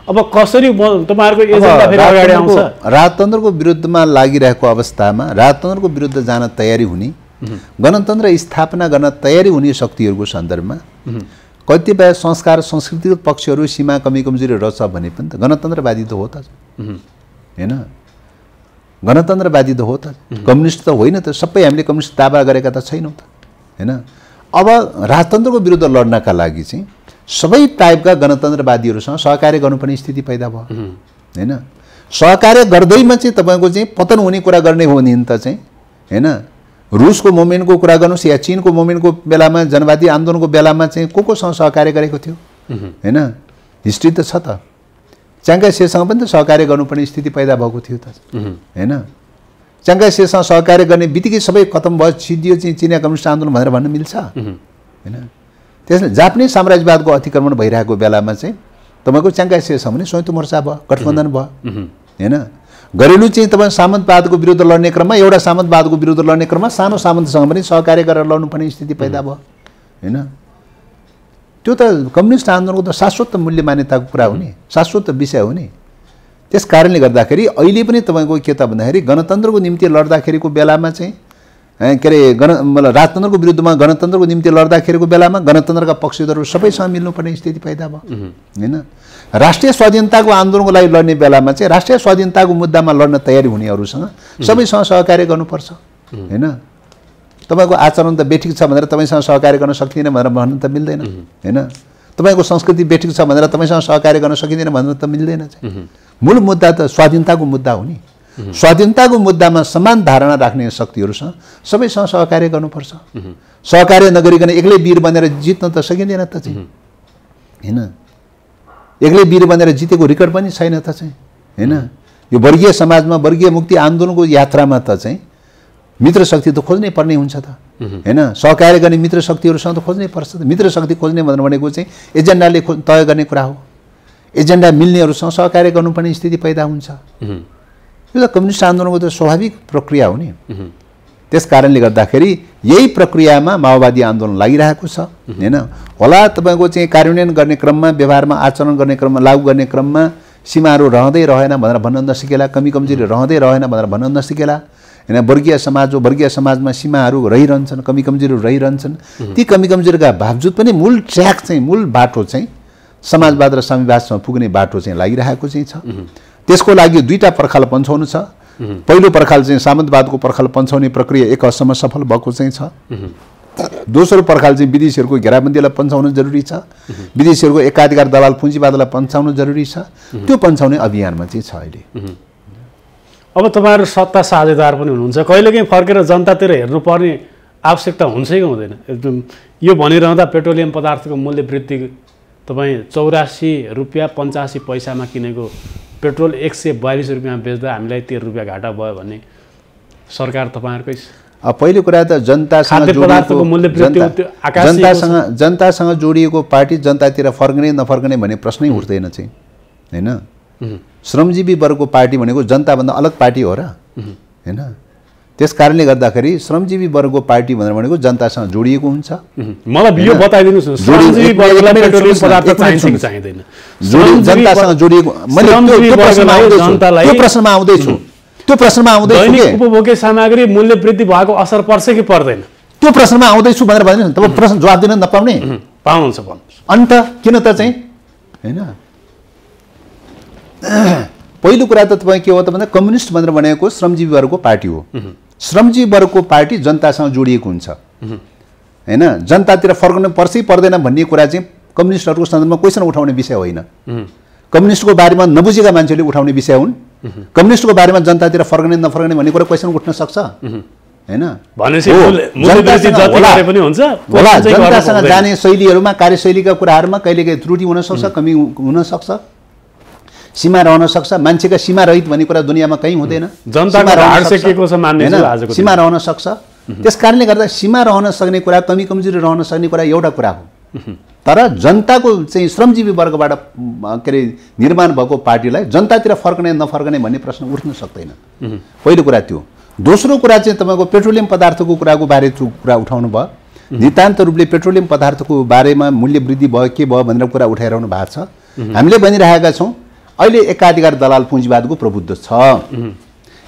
अब कसरी तपाईँहरूको एजेन्डा फेरि अगाडि आउँछ? राजतन्त्रको विरुद्धमा लागिरहेको अवस्थामा राजतन्त्रको विरुद्ध जान तयारी हुने, गणतन्त्र स्थापना गर्न तयारी हुने शक्तिहरूको सन्दर्भमा कतिपय संस्कार संस्कृतिगत पक्षहरू सीमा कमी कमजोरी रहेछ भने पनि त गणतन्त्रवादी त हो त हैन। गणतन्त्रवादी त हो त, कम्युनिस्ट त होइन त। सबै हामीले कम्युनिस्ट दावा गरेका त छैनौँ त हैन। अब राजतन्त्रको विरुद्ध लड्नका लागि चाहिँ सबै टाइपका गणतन्त्रवादीहरूसँग सहकार्य गर्नुपर्ने स्थिति पैदा भयो हैन। सहकार्य गर्दैमा चाहिँ तपाईँको चाहिँ पतन हुने कुरा गर्ने हो भने त चाहिँ हैन, रुसको मुभमेन्टको कुरा गर्नुहोस् या चीनको मुभमेन्टको बेलामा जनवादी आन्दोलनको बेलामा चाहिँ कोसँग सहकार्य गरेको थियो हैन। हिस्ट्री त छ त। च्याङ्गाई सेसँग पनि त सहकार्य गर्नुपर्ने स्थिति पैदा भएको थियो त हैन। च्याङ्गाई सेसँग सहकार्य गर्ने बित्तिकै सबै खतम भयो, सिद्धियो चाहिँ चिनिया कम्युनिस्ट आन्दोलन भनेर भन्न मिल्छ हैन। त्यसले जापानिज साम्राज्यवादको अतिक्रमण भइरहेको बेलामा चाहिँ तपाईँको च्याङ्गाई सेसँग पनि संयुक्त मोर्चा भयो, गठबन्धन भयो हैन। घरेलु चाहिँ तपाईँ सामन्तवादको विरुद्ध लड्ने क्रममा एउटा सामन्तवादको विरुद्ध लड्ने क्रममा सानो सामन्तसँग पनि सहकार्य गरेर लड्नुपर्ने स्थिति पैदा भयो हैन। त्यो त कम्युनिस्ट आन्दोलनको त शाश्वत मूल्य मान्यताको कुरा हो नि, शाश्वत विषय हो नि। त्यस कारणले गर्दाखेरि अहिले पनि तपाईँको के त भन्दाखेरि गणतन्त्रको निम्ति लड्दाखेरिको बेलामा चाहिँ के अरे राजतन्त्रको विरुद्धमा गणतन्त्रको निम्ति लड्दाखेरिको बेलामा गणतन्त्रका पक्षधरहरू सबैसँग मिल्नुपर्ने स्थिति पैदा भयो हैन। राष्ट्रिय स्वाधीनताको आन्दोलनको लागि लड्ने बेलामा चाहिँ राष्ट्रिय स्वाधीनताको मुद्दामा लड्न तयारी हुनेहरूसँग सबैसँग सहकार्य गर्नुपर्छ हैन। तपाईँको आचरण त बेठिक छ भनेर तपाईँसँग सहकार्य गर्न सक्दिनँ भनेर भन्न त मिल्दैन हैन। तपाईँको संस्कृति बेठिक छ भनेर तपाईँसँग सहकार्य गर्न सकिँदैन भनेर त मिल्दैन चाहिँ। मूल मुद्दा त स्वाधीनताको मुद्दा हो नि। स्वाधीनताको मुद्दामा समान धारणा राख्ने शक्तिहरूसँग सबैसँग सहकार्य गर्नुपर्छ। सहकार्य नगरिकन एक्लै वीर बनेर जित्न त सकिँदैन त चाहिँ हैन। एक्लै वीर बनेर जितेको रेकर्ड पनि छैन त चाहिँ हैन। यो वर्गीय समाजमा वर्गीय मुक्ति आन्दोलनको यात्रामा त चाहिँ मित्र शक्ति त खोज्नै पर्ने हुन्छ त हैन। सहकार्य गर्ने मित्र शक्तिहरूसँग त खोज्नै पर्छ त। मित्र शक्ति खोज्ने भनेको चाहिँ एजेन्डाले तय गर्ने कुरा हो। एजेन्डा मिल्नेहरूसँग सहकार्य गर्नुपर्ने स्थिति पैदा हुन्छ। यो त कम्युनिस्ट आन्दोलनको त स्वाभाविक प्रक्रिया हो नि। त्यस कारणले गर्दाखेरि यही प्रक्रियामा माओवादी आन्दोलन लागिरहेको छ हैन। होला तपाईँको चाहिँ कार्यान्वयन गर्ने क्रममा, व्यवहारमा आचरण गर्ने क्रममा, लागू गर्ने क्रममा सीमाहरू रहँदै रहेन भनेर भन्न नसकेला, कमी कमजोरी रहँदै रहेन भनेर भन्न नसकेला हैन। वर्गीय समाज हो, वर्गीय समाजमा सीमाहरू रहिरहन्छन्, कमी कमजोरीहरू रहिरहन्छन्। ती कमी कमजोरीका बावजुद पनि मूल ट्र्याक चाहिँ, मूल बाटो चाहिँ समाजवाद र साम्यवादसम्म पुग्ने बाटो चाहिँ लागिरहेको चाहिँ छ। त्यसको लागि दुईटा पर्खाल पन्छाउनु छ। पहिलो पर्खाल चाहिँ सामन्तवादको पर्खाल पन्छाउने प्रक्रिया एक हदसम्म सफल भएको चाहिँ छ। दोस्रो पर्खाल चाहिँ विदेशीहरूको घेराबन्दीलाई पन्छाउनु जरुरी छ। विदेशीहरूको एकाधिकार दलाल पुँजीवादलाई पन्छाउनु जरुरी छ। त्यो पन्छाउने अभियानमा चाहिँ छ अहिले। अब तपाईँहरू सत्ता साझेदार पनि हुनुहुन्छ, कहिलेकाहीँ फर्केर जनतातिर हेर्नुपर्ने आवश्यकता हुन्छ कि हुँदैन? यो भनिरहँदा पेट्रोलियम पदार्थको मूल्य वृद्धि तपाईँ 84 रुपियाँ 85 पैसामा किनेको पेट्रोल 142 रुपियाँमा बेच्दा हामीलाई 13 रुपियाँ घाटा भयो भने सरकार तपाईँहरूकै। पहिलो कुरा त जनतासँग जोडिएको पार्टी जनतातिर फर्कने नफर्कने भन्ने प्रश्नै उठ्दैन चाहिँ हैन। श्रमजीवी वर्गको पार्टी भनेको जनताभन्दा अलग पार्टी हो र हैन। त्यस कारणले गर्दाखेरि श्रमजीवी वर्गको पार्टी भनेको जनतासँग जोडिएको हुन्छ। मलाई यो बताइदिनुस् न, श्रमजीवी वर्गलाई पेट्रोलियम पदार्थ चाहिन्छ कि चाहिँदैन? जनतासँग जोडिएको त्यो प्रश्नमा आउँदैछु। दैनिक उपभोग्य सामग्री मूल्य वृद्धि भएको असर पर्छ कि पर्दैन? त्यो प्रश्नमा आउँदैछु भनेर भन्दैन तब प्रश्न जवाफ दिन नपाउने पाउनुहुन्छ भन्नुहोस्। अन्त किन त चाहिँ हैन पहिलो कुरा त तपाईँ के हो त भन्दा कम्युनिस्ट भनेर भनेको श्रमजीवी वर्गको पार्टी हो। श्रमजीवी वर्गको पार्टी जनतासँग जोडिएको हुन्छ हैन, जनतातिर फर्कनु पर्छ पर्दैन भन्ने कुरा चाहिँ कम्युनिस्टहरूको सन्दर्भमा क्वेसन उठाउने विषय होइन। कम्युनिस्टको बारेमा नबुझेका मान्छेले उठाउने विषय हुन्। कम्युनिस्टको बारेमा जनतातिर फर्कने नफर्कने भन्ने कुरा क्वेसन उठ्न सक्छ हैन। जनतासँग जाने शैलीहरूमा कार्यशैलीका कुराहरूमा कहिलेकाहीँ त्रुटि हुन सक्छ, कमी हुन सक्छ, सीमा रहन सक्छ। मान्छेका सीमा रहित भन्ने कुरा दुनियाँमा कहीँ हुँदैन। सीमा रहन सक्छ। त्यस कारणले गर्दा सीमा रहन सक्ने कुरा, कमी कमजोरी रहन सक्ने कुरा एउटा कुरा हो। तर जनताको चाहिँ श्रमजीवी वर्गबाट के अरे निर्माण भएको पार्टीलाई जनतातिर फर्कने नफर्कने भन्ने प्रश्न उठ्न सक्दैन। पहिलो कुरा त्यो। दोस्रो कुरा चाहिँ तपाईँको पेट्रोलियम पदार्थको कुराको बारे कुरा उठाउनु भयो। नितान्त रूपले पेट्रोलियम पदार्थको बारेमा मूल्य वृद्धि भयो के भयो भनेर कुरा उठाइरहनु भएको छ। हामीले भनिरहेका छौँ अहिले एकाधिकार दलाल पुँजीवादको प्रबुद्ध छ।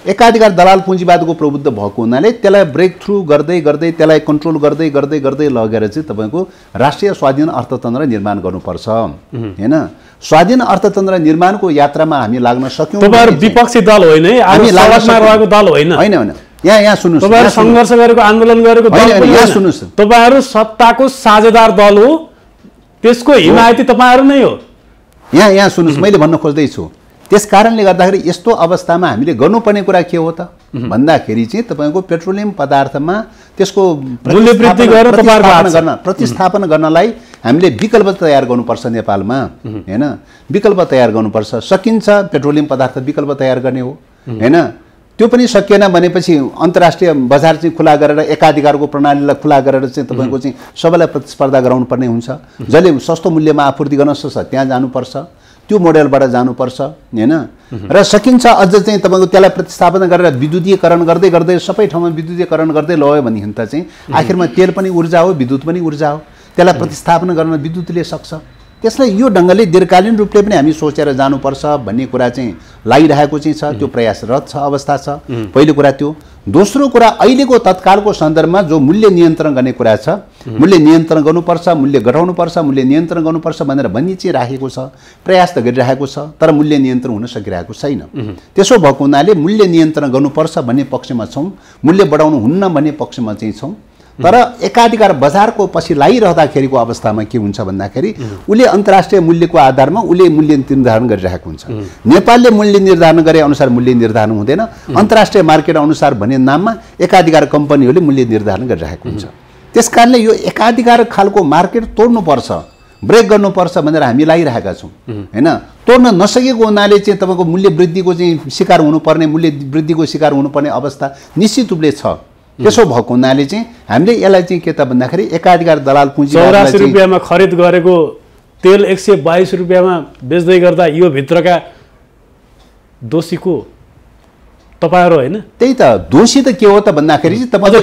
एकाधिकार दलाल पुँजीवादको प्रबुद्ध भएको हुनाले त्यसलाई ब्रेक थ्रु गर्दै गर्दै त्यसलाई कन्ट्रोल गर्दै गर्दै गर्दै लगेर चाहिँ तपाईँको राष्ट्रिय स्वाधीन अर्थतन्त्र निर्माण गर्नुपर्छ हैन। स्वाधीन अर्थतन्त्र निर्माणको यात्रामा हामी लाग्न सक्यौँ। तपाईहरु विपक्षी दल होइन है, हामी सवालमा रहेको दल होइन। हैन हैन, यहाँ सुन्नुस्, तपाईहरु संघर्ष गरेको आन्दोलन गरेको दल पनि यहाँ सुन्नुस्, तपाईहरु सत्ताको साझेदार दल हो, त्यसको हिमायती तपाईहरु नै हो। यहाँ सुन्नुस्, मैले भन्न खोज्दै छु। त्यस कारणले गर्दाखेरि यस्तो अवस्थामा हामीले गर्नुपर्ने कुरा के हो त भन्दाखेरि चाहिँ तपाईँको पेट्रोलियम पदार्थमा त्यसको मूल्य वृद्धि गरेर प्रतिस्थापन गर्नलाई हामीले विकल्प तयार गर्नुपर्छ नेपालमा हैन। विकल्प तयार गर्नुपर्छ। सकिन्छ पेट्रोलियम पदार्थ विकल्प तयार गर्ने हो हैन। त्यो पनि सकिएन भनेपछि अन्तर्राष्ट्रिय बजार चाहिँ खुला गरेर एकाधिकारको प्रणालीलाई खुला गरेर चाहिँ तपाईँको चाहिँ सबैलाई प्रतिस्पर्धा गराउनु पर्ने हुन्छ। जसले सस्तो मूल्यमा आपूर्ति गर्न सक्छ त्यहाँ जानुपर्छ, त्यो मोडेलबाट जानुपर्छ हैन। र सकिन्छ अझ चाहिँ तपाईँको त्यसलाई प्रतिस्थापन गरेर विद्युतीकरण गर्दै गर्दै सबै ठाउँमा विद्युतीकरण गर्दै लग्यो भनेदेखि त चाहिँ आखिरमा तेल पनि ऊर्जा हो, विद्युत पनि ऊर्जा हो। त्यसलाई प्रतिस्थापन गर्न विद्युतले सक्छ। त्यसलाई यो ढङ्गले दीर्घकालीन रूपले पनि हामी सोचेर जानुपर्छ भन्ने कुरा चाहिँ लागिरहेको चाहिँ छ। त्यो प्रयासरत छ अवस्था छ। पहिलो कुरा त्यो। दोस्रो कुरा अहिलेको तत्कालको सन्दर्भमा जो मूल्य नियन्त्रण गर्ने कुरा छ, मूल्य नियन्त्रण गर्नुपर्छ, मूल्य घटाउनुपर्छ, मूल्य नियन्त्रण गर्नुपर्छ भनेर भन्ने चाहिँ राखेको छ, प्रयास त गरिरहेको छ, तर मूल्य नियन्त्रण हुन सकिरहेको छैन। त्यसो भएको हुनाले मूल्य नियन्त्रण गर्नुपर्छ भन्ने पक्षमा छौँ, मूल्य बढाउनु हुन्न भन्ने पक्षमा चाहिँ छौँ। तर एकाधिकार बजारको पछि लागिरहँदाखेरिको अवस्थामा के हुन्छ भन्दाखेरि उसले अन्तर्राष्ट्रिय मूल्यको आधारमा उसले मूल्य निर्धारण गरिरहेको हुन्छ। नेपालले मूल्य निर्धारण गरे अनुसार मूल्य निर्धारण हुँदैन। अन्तर्राष्ट्रिय मार्केट अनुसार भन्ने नाममा एकाधिकार कम्पनीहरूले मूल्य निर्धारण गरिरहेको हुन्छ। त्यसकारणले यो एकाधिकार खालको मार्केट तोड्नुपर्छ, ब्रेक गर्नुपर्छ भनेर हामी लागिरहेका छौँ हैन। तोड्न नसकेको हुनाले चाहिँ तपाईँको मूल्य वृद्धिको चाहिँ शिकार हुनुपर्ने, मूल्य वृद्धिको शिकार हुनुपर्ने अवस्था निश्चित रूपले छ। त्यसो भएको हुनाले चाहिँ हामीले यसलाई चाहिँ के त भन्दाखेरि एकाधिकार दलाल पुँजी 84 रुपैयाँमा खरिद गरेको तेल 122 रुपैयाँमा बेच्दै गर्दा यो भित्रका दोषी को तपाईहरु हैन? त्यही त दोषी त के हो त भन्दाखेरि चाहिँ तपाईको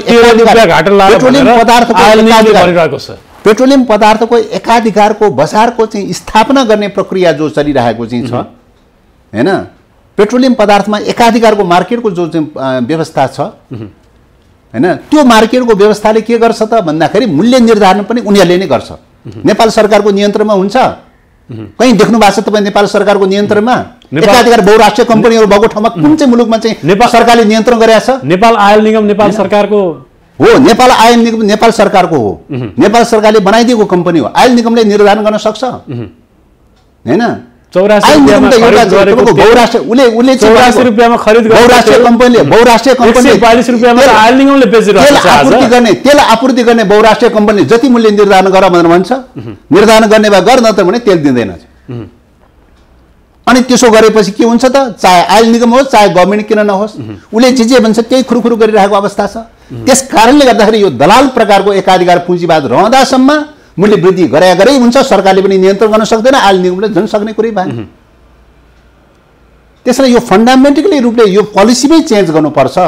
पेट्रोलियम पदार्थको एकाधिकारको बजारको चाहिँ स्थापना गर्ने प्रक्रिया जो चलिरहेको चाहिँ छ हैन। पेट्रोलियम पदार्थमा एकाधिकारको मार्केटको जो चाहिँ व्यवस्था छ हैन, त्यो मार्केटको व्यवस्थाले के गर्छ त भन्दाखेरि मूल्य निर्धारण पनि उनीहरूले नै गर्छ। नेपाल सरकारको नियन्त्रणमा हुन्छ। कहीँ देख्नु भएको छ तपाईँ नेपाल सरकारको नियन्त्रणमा एकाधिकार बहुराष्ट्रिय कम्पनीहरू भएको ठाउँमा कुन चाहिँ मुलुकमा चाहिँ नेपाल सरकारले नियन्त्रण गरेको छ? नेपाल आयल निगम नेपाल सरकारको हो। नेपाल आयल निगम नेपाल सरकारको हो। नेपाल सरकारले बनाइदिएको कम्पनी हो। आयल निगमले निर्धारण गर्न सक्छ हैन। 84 रुपैयाँमा आयल निगमले तेल आपूर्ति गर्ने बहुराष्ट्रिय कम्पनीले जति मूल्य निर्धारण गर भनेर भन्छ। निर्धारण गर्ने भए गर, नत्र भने तेल दिँदैन। अनि त्यसो गरेपछि के हुन्छ त? चाहे आयल निगम होस् चाहे गभर्मेन्ट किन नहोस्, उसले जे भन्छ त्यही खुरुखुरु गरिरहेको अवस्था छ। त्यस कारणले गर्दाखेरि यो दलाल प्रकारको एकाधिकार पुँजीवाद रहँदासम्म मूल्य वृद्धि गरे हुन्छ। सरकारले पनि नियन्त्रण गर्न सक्दैन, आयल निगमले झन् सक्ने कुरै भएन। त्यसैले यो फन्डामेन्टली रूपले यो पोलिसीमै चेन्ज गर्नुपर्छ।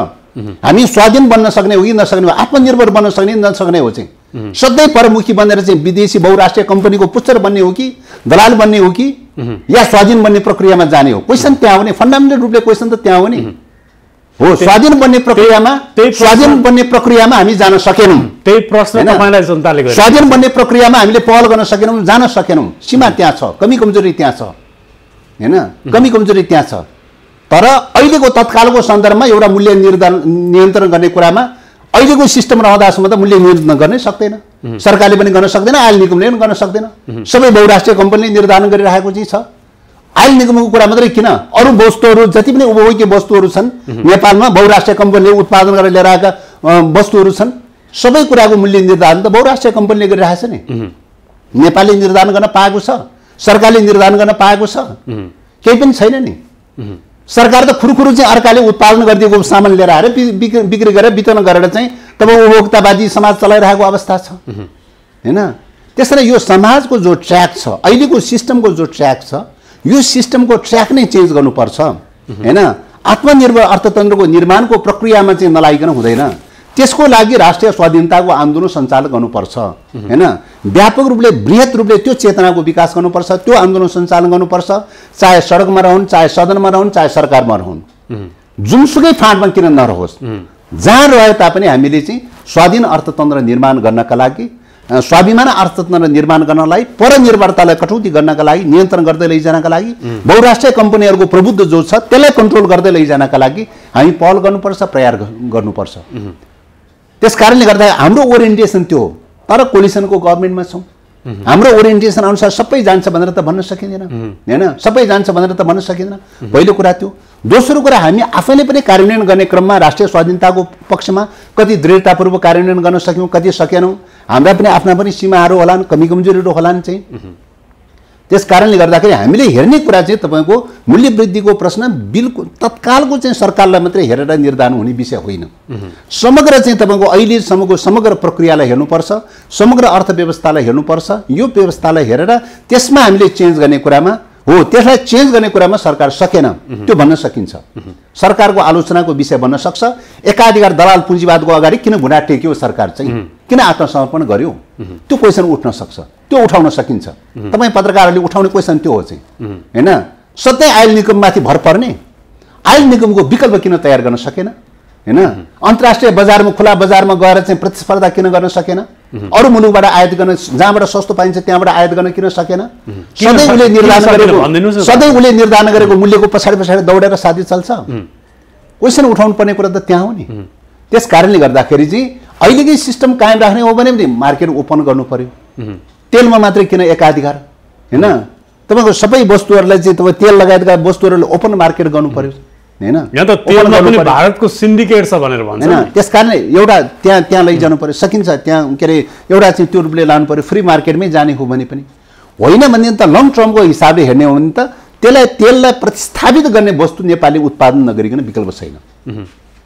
हामी स्वाधीन बन्न सक्ने हो कि नसक्ने हो, आत्मनिर्भर बन्न सक्ने नसक्ने हो चाहिँ सधैँ परमुखी बनेर चाहिँ विदेशी बहुराष्ट्रिय कम्पनीको पुच्छर बन्ने हो कि दलाल बन्ने हो कि या स्वाधीन बन्ने प्रक्रियामा जाने हो? क्वेसन त्यहाँ हो नि, फन्डामेन्टल रूपले क्वेसन त त्यहाँ हो नि। हो स्वाधीन बन्ने प्रक्रियामा हामी जान सकेनौँ। त्यही प्रश्न तपाईलाई जनताले गर्यो। स्वाधीन बन्ने प्रक्रियामा हामीले पहल गर्न सकेनौँ, जान सकेनौँ। सीमा त्यहाँ छ, कमी कमजोरी त्यहाँ छ, हैन? कमी कमजोरी त्यहाँ छ। तर अहिलेको तत्कालको सन्दर्भमा एउटा मूल्य नियन्त्रण गर्ने कुरामा अहिलेको सिस्टम रहँदासम्म त मूल्य नियन्त्रण गर्नै सक्दैन। सरकारले पनि गर्न सक्दैन, आयल निगमले पनि गर्न सक्दैन। सबै बहुराष्ट्रिय कम्पनीले निर्धारण गरिरहेको चाहिँ छ। आयल निगमको कुरा मात्रै किन, अरू वस्तुहरू जति पनि उपभोग्य वस्तुहरू छन् नेपालमा बहुराष्ट्रिय कम्पनीले उत्पादन गरेर ल्याएर आएका वस्तुहरू छन्, सबै कुराको मूल्य निर्धारण त बहुराष्ट्रिय कम्पनीले गरिरहेछ नि। नेपालले निर्धारण गर्न पाएको छ, सरकारले निर्धारण गर्न पाएको छ, केही पनि छैन नि। सरकार त खुरुखुरु चाहिँ अर्काले उत्पादन गरिदिएको सामान लिएर आएर बिक्री गरेर वितरण गरेर चाहिँ तपाईँ उपभोक्तावादी समाज चलाइरहेको अवस्था छ, हैन? त्यसैले यो समाजको जो ट्र्याक छ, अहिलेको सिस्टमको जो ट्र्याक छ, यो सिस्टमको ट्र्याक नै चेन्ज गर्नुपर्छ, हैन? आत्मनिर्भर अर्थतन्त्रको निर्माणको प्रक्रियामा चाहिँ नलागिकन हुँदैन। त्यसको लागि राष्ट्रिय स्वाधीनताको आन्दोलन सञ्चालन गर्नुपर्छ, हैन? व्यापक रूपले बृहत रूपले त्यो चेतनाको विकास गर्नुपर्छ, त्यो आन्दोलन सञ्चालन गर्नुपर्छ। चाहे सडकमा रहन्, चाहे सदनमा रहन्, चाहे सरकारमा रहन्, जुनसुकै फाँटमा किन नरहोस्, जहाँ रहे तापनि हामीले चाहिँ स्वाधीन अर्थतन्त्र निर्माण गर्नका लागि, स्वाभिमान अर्थतन्त्र निर्माण गर्नलाई, परनिर्भरतालाई कटौती गर्नका लागि, नियन्त्रण गर्दै लैजानका लागि, बहुराष्ट्रिय कम्पनीहरूको प्रभुत्व जो छ त्यसलाई कन्ट्रोल गर्दै लैजानका लागि हामी पहल गर्नुपर्छ, प्रयास गर्नुपर्छ। त्यस कारणले गर्दा हाम्रो ओरिएन्टेसन त्यो हो। तर कोलिसनको गभर्मेन्टमा छौँ, हाम्रो ओरिएन्टेसन अनुसार सबै जान्छ भनेर त भन्न सकिँदैन, हैन? सबै जान्छ भनेर त भन्न सकिँदैन। पहिलो कुरा त्यो। दोस्रो कुरा, हामी आफैले पनि कार्यान्वयन गर्ने क्रममा राष्ट्रिय स्वाधीनताको पक्षमा कति दृढतापूर्वक कार्यान्वयन गर्न सक्यौँ, कति सकेनौँ। हाम्रा पनि आफ्ना पनि सीमाहरू होलान्, कमी कमजोरीहरू होलान् चाहिँ। त्यस कारणले गर्दाखेरि हामीले हेर्ने कुरा चाहिँ तपाईँको मूल्य वृद्धिको प्रश्न बिल्कुल तत्कालको चाहिँ सरकारलाई मात्रै हेरेर निर्धारण हुने विषय होइन। समग्र चाहिँ तपाईँको अहिलेसम्मको समग्र प्रक्रियालाई हेर्नुपर्छ, समग्र अर्थव्यवस्थालाई हेर्नुपर्छ। यो व्यवस्थालाई हेरेर त्यसमा हामीले चेन्ज गर्ने कुरामा हो, त्यसलाई चेन्ज गर्ने कुरामा सरकार सकेन, त्यो भन्न सकिन्छ। सरकारको आलोचनाको विषय बन्न सक्छ। एकाधिकार दलाल पुँजीवादको अगाडि किन भुँडा टेक्यो सरकार चाहिँ, किन आत्मसमर्पण गर्यो, त्यो क्वेसन उठ्न सक्छ, त्यो उठाउन सकिन्छ। तपाईँ पत्रकारहरूले उठाउने क्वेसन त्यो हो चाहिँ, हैन? सधैँ आयल निगममाथि भर पर्ने, आयल निगमको विकल्प किन तयार गर्न सकेन, हैन? अन्तर्राष्ट्रिय बजारमा, खुला बजारमा गएर चाहिँ प्रतिस्पर्धा किन गर्न सकेन, अरू मुलुकबाट आयात गर्न, जहाँबाट सस्तो पाइन्छ त्यहाँबाट आयात गर्न किन सकेन? सधैँ उसले निर्धारण गरेको मूल्यको पछाडि पछाडि दौडेर साथी चल्छ। क्वेसन उठाउनु पर्ने कुरा त त्यहाँ हो नि। त्यस कारणले गर्दाखेरि चाहिँ अहिलेकै सिस्टम कायम राख्ने हो भने मार्केट ओपन गर्नु पर्यो। तेलमा मात्रै किन एकाधिकार, हैन? तपाईँको सबै वस्तुहरूलाई चाहिँ तपाईँ तेल लगायतका वस्तुहरूले ओपन मार्केट गर्नु पर्यो, हैन? यहाँ त तेलमा पनि भारतको सिन्डिकेट छ भनेर भन्छ, हैन? त्यस कारणले एउटा त्यहाँ लैजानु पर्यो, सकिन्छ त्यहाँ के अरे एउटा चाहिँ त्यो रूपले लानु पर्यो, फ्री मार्केटमै जाने हो भने पनि होइन। भने त लङ टर्मको हिसाबले हेर्ने हो भने त तेललाई प्रतिस्थापित गर्ने वस्तु नेपालले उत्पादन नगरिकन विकल्प छैन।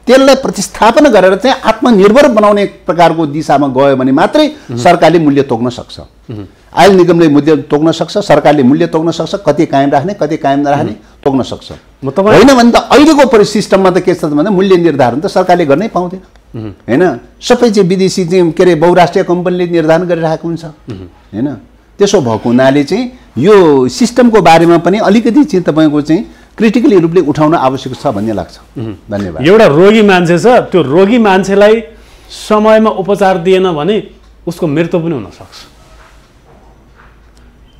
तेललाई प्रतिस्थापन गरेर चाहिँ आत्मनिर्भर बनाउने प्रकारको दिशामा गयो भने मात्रै सरकारले मूल्य तोक्न सक्छ। आयल निगमले मूल्य तोक्न सक्छ, सरकारले मूल्य तोक्न सक्छ, कति कायम राख्ने कति कायम नराख्ने तोक्न सक्छ। होइन भने त अहिलेको सिस्टममा त के छ भन्दा मूल्य निर्धारण त सरकारले गर्नै पाउँदैन, हैन? सबै चाहिँ विदेशी चाहिँ के अरे बहुराष्ट्रिय कम्पनीले निर्धारण गरिरहेको हुन्छ, हैन? त्यसो भएको हुनाले चाहिँ यो सिस्टमको बारेमा पनि अलिकति चाहिँ तपाईँको चाहिँ क्रिटिकली रूपले उठाउन आवश्यक छ भन्ने लाग्छ। धन्यवाद। एउटा रोगी मान्छे छ, त्यो रोगी मान्छेलाई समयमा उपचार दिएन भने उसको मृत्यु पनि हुन सक्छ।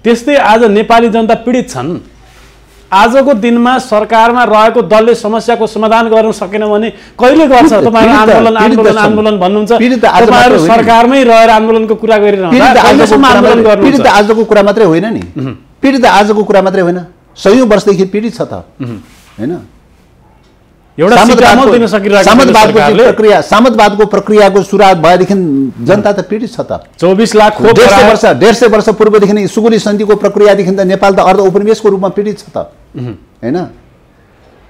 त्यस्तै आज नेपाली जनता पीडित छन्। आजको दिनमा सरकारमा रहेको दलले समस्याको समाधान गर्न सकेन भने कहिले गर्छ? तपाईहरु आन्दोलन आन्दोलन आन्दोलन भन्नुहुन्छ, तपाईहरु सरकारमै रहेर आन्दोलनको कुरा गरिरहनुहुन्छ। पीडित आजको कुरा मात्रै होइन नि, पीडित आजको कुरा मात्रै होइन, सयौं वर्षदेखि पीडित छ त, हैन? एउटा सिकामो दिन सकिरहेको प्रक्रिया, सामन्तवादको प्रक्रियाको सुरुवात भएदेखि जनता त पीडित छ त। 24 लाख खोप 150 वर्ष पूर्वदेखि सुगुली सन्धिको प्रक्रियादेखि त नेपाल त अर्ध उपनिवेशको रूपमा पीडित छ त, हैन?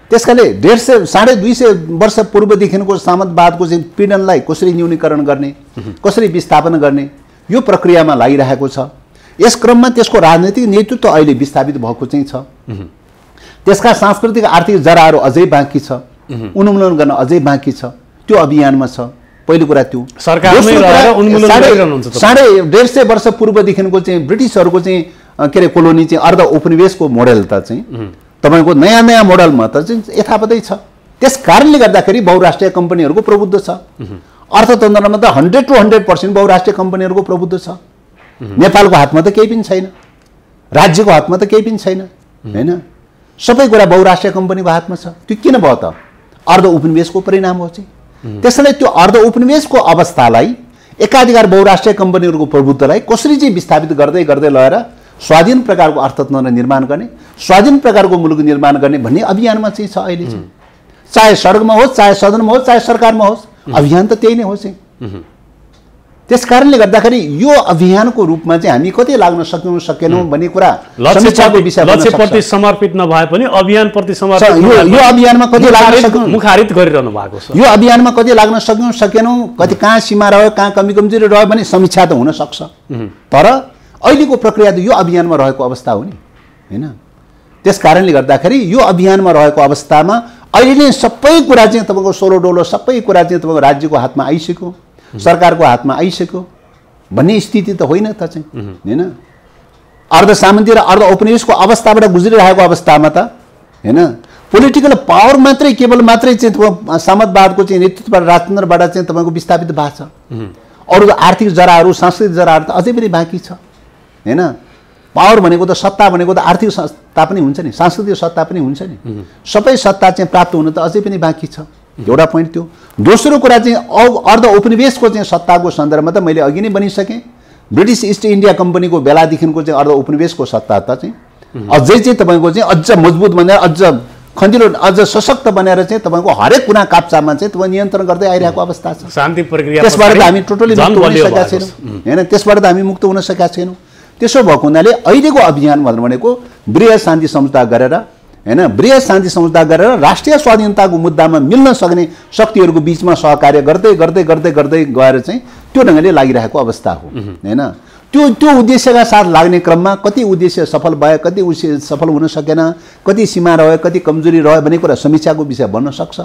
त्यसकाले 150 250 वर्ष पूर्वदेखिको सामन्तवादको चाहिँ पीडनलाई कसरी न्यूनीकरण गर्ने, कसरी विस्थापन गर्ने, यो प्रक्रियामा लागिरहेको छ। यस क्रममा त्यसको राजनीतिक नेतृत्व अहिले विस्थापित भएको चाहिँ छ। त्यसका सांस्कृतिक आर्थिक जराहरू अझै बाँकी छ, उन्मूलन गर्न अझै बाँकी छ, त्यो अभियानमा छ। पहिलो कुरा त्यो सरकारमै रहेर उन्मूलन गरिरहनुहुन्छ। 150 वर्ष पूर्वदेखिको चाहिँ ब्रिटिसहरूको चाहिँ के अरे कोलोनी चाहिँ अर्ध उपनिवेशको मोडेल त चाहिँ तपाईको नयाँ मोडलमा त चाहिँ यथावतै छ, त्यस कारणले गर्दाखेरि बहुराष्ट्रिय कम्पनीहरूको प्रभुत्व छ। अर्थतन्त्रमा त 100 to 100% बहुराष्ट्रिय कम्पनीहरूको प्रभुत्व छ। नेपालको हातमा त केही पनि छैन, राज्यको हातमा त केही पनि छैन, हैन? सबै कुरा बहुराष्ट्रिय कम्पनीको हातमा छ। त्यो किन भयो त? अर्ध उपनिवेशको परिणाम हो चाहिँ। त्यसैले त्यो अर्ध उपनिवेशको अवस्थालाई, एकाधिकार बहुराष्ट्रिय कम्पनीहरूको प्रभुत्वलाई कसरी चाहिँ विस्थापित गर्दै गर्दै लगेर स्वाधीन प्रकारको अर्थतन्त्र निर्माण गर्ने, स्वाधीन प्रकारको मुलुक निर्माण गर्ने भन्ने अभियानमा चाहिँ छ अहिले चाहिँ। चाहे सडकमा होस्, चाहे सदनमा होस्, चाहे सरकारमा होस्, अभियान त त्यही नै हो चाहिँ। त्यस कारणले गर्दाखेरि यो अभियानको रूपमा चाहिँ हामी कति लाग्न सक्यौँ सकेनौँ भन्ने कुरा समीक्षाको विषय बन्न सक्छ। लक्ष्यप्रति समर्पित नभए पनि अभियानप्रति समर्पित यो अभियानमा कति लाग्न सक्यौँ, मुखारित गरिरहनु भएको छ। यो अभियानमा कति लाग्न सक्यौँ सकेनौँ, कति कहाँ सीमा रह्यो, कहाँ कमी कमजोरी रह्यो भने समीक्षा त हुन सक्छ। तर अहिलेको प्रक्रिया त यो अभियानमा रहेको अवस्था हो नि, हैन? त्यस कारणले गर्दाखेरि यो अभियानमा रहेको अवस्थामा अहिले नै सबै कुरा चाहिँ तपाईँको सोलो डोलो सबै कुरा चाहिँ तपाईँको राज्यको हातमा आइसक्यो, सरकारको हातमा आइसक्यो भन्ने स्थिति त होइन त चाहिँ, हैन? अर्ध सामन्ती र अर्ध औपनिवेशको अवस्थाबाट गुज्रिरहेको अवस्थामा त, हैन? पोलिटिकल पावर मात्रै केवल मात्रै चाहिँ तपाईँ सामन्तवादको चाहिँ नेतृत्वबाट राजतन्त्रबाट चाहिँ तपाईँको विस्थापित भएको छ। अरू आर्थिक जराहरू, सांस्कृतिक जराहरू त अझै पनि बाँकी छ, हैन? पावर भनेको त सत्ता भनेको त आर्थिक सत्ता पनि हुन्छ नि, सांस्कृतिक सत्ता पनि हुन्छ नि। सबै सत्ता चाहिँ प्राप्त हुन त अझै पनि बाँकी छ। एउटा पोइन्ट त्यो। दोस्रो कुरा चाहिँ अर्ध उपनिवेशको चाहिँ सत्ताको सन्दर्भमा त मैले अघि नै भनिसकेँ, ब्रिटिस इस्ट इन्डिया कम्पनीको बेलादेखिको चाहिँ अर्ध उपनिवेशको सत्ता त चाहिँ अझै चाहिँ तपाईँको चाहिँ अझ मजबुत बनेर, अझ खन्दिलो, अझ सशक्त बनेर चाहिँ तपाईँको हरेक कुना काप्चामा चाहिँ तपाईँ नियन्त्रण गर्दै आइरहेको अवस्था छ। शान्ति प्रक्रिया त्यसबाट त हामी टोटली मुक्त हुन सकेका छैनौँ, हैन? त्यसबाट त हामी मुक्त हुन सकेका छैनौँ। त्यसो भएको हुनाले अहिलेको अभियान भनेको वृहत शान्ति समझौता गरेर, हैन, वृहत शान्ति समझौता गरेर राष्ट्रिय स्वाधीनताको मुद्दामा मिल्न सक्ने शक्तिहरूको बीचमा सहकार्य गर्दै गर्दै गर्दै गर्दै गएर चाहिँ त्यो ढङ्गले लागिरहेको अवस्था हो, हैन? त्यो उद्देश्यका साथ लाग्ने क्रममा कति उद्देश्य सफल भयो, कति उद्देश्य सफल हुन सकेन, कति सीमा रह्यो, कति कमजोरी रह्यो भन्ने कुरा समीक्षाको विषय बन्न सक्छ।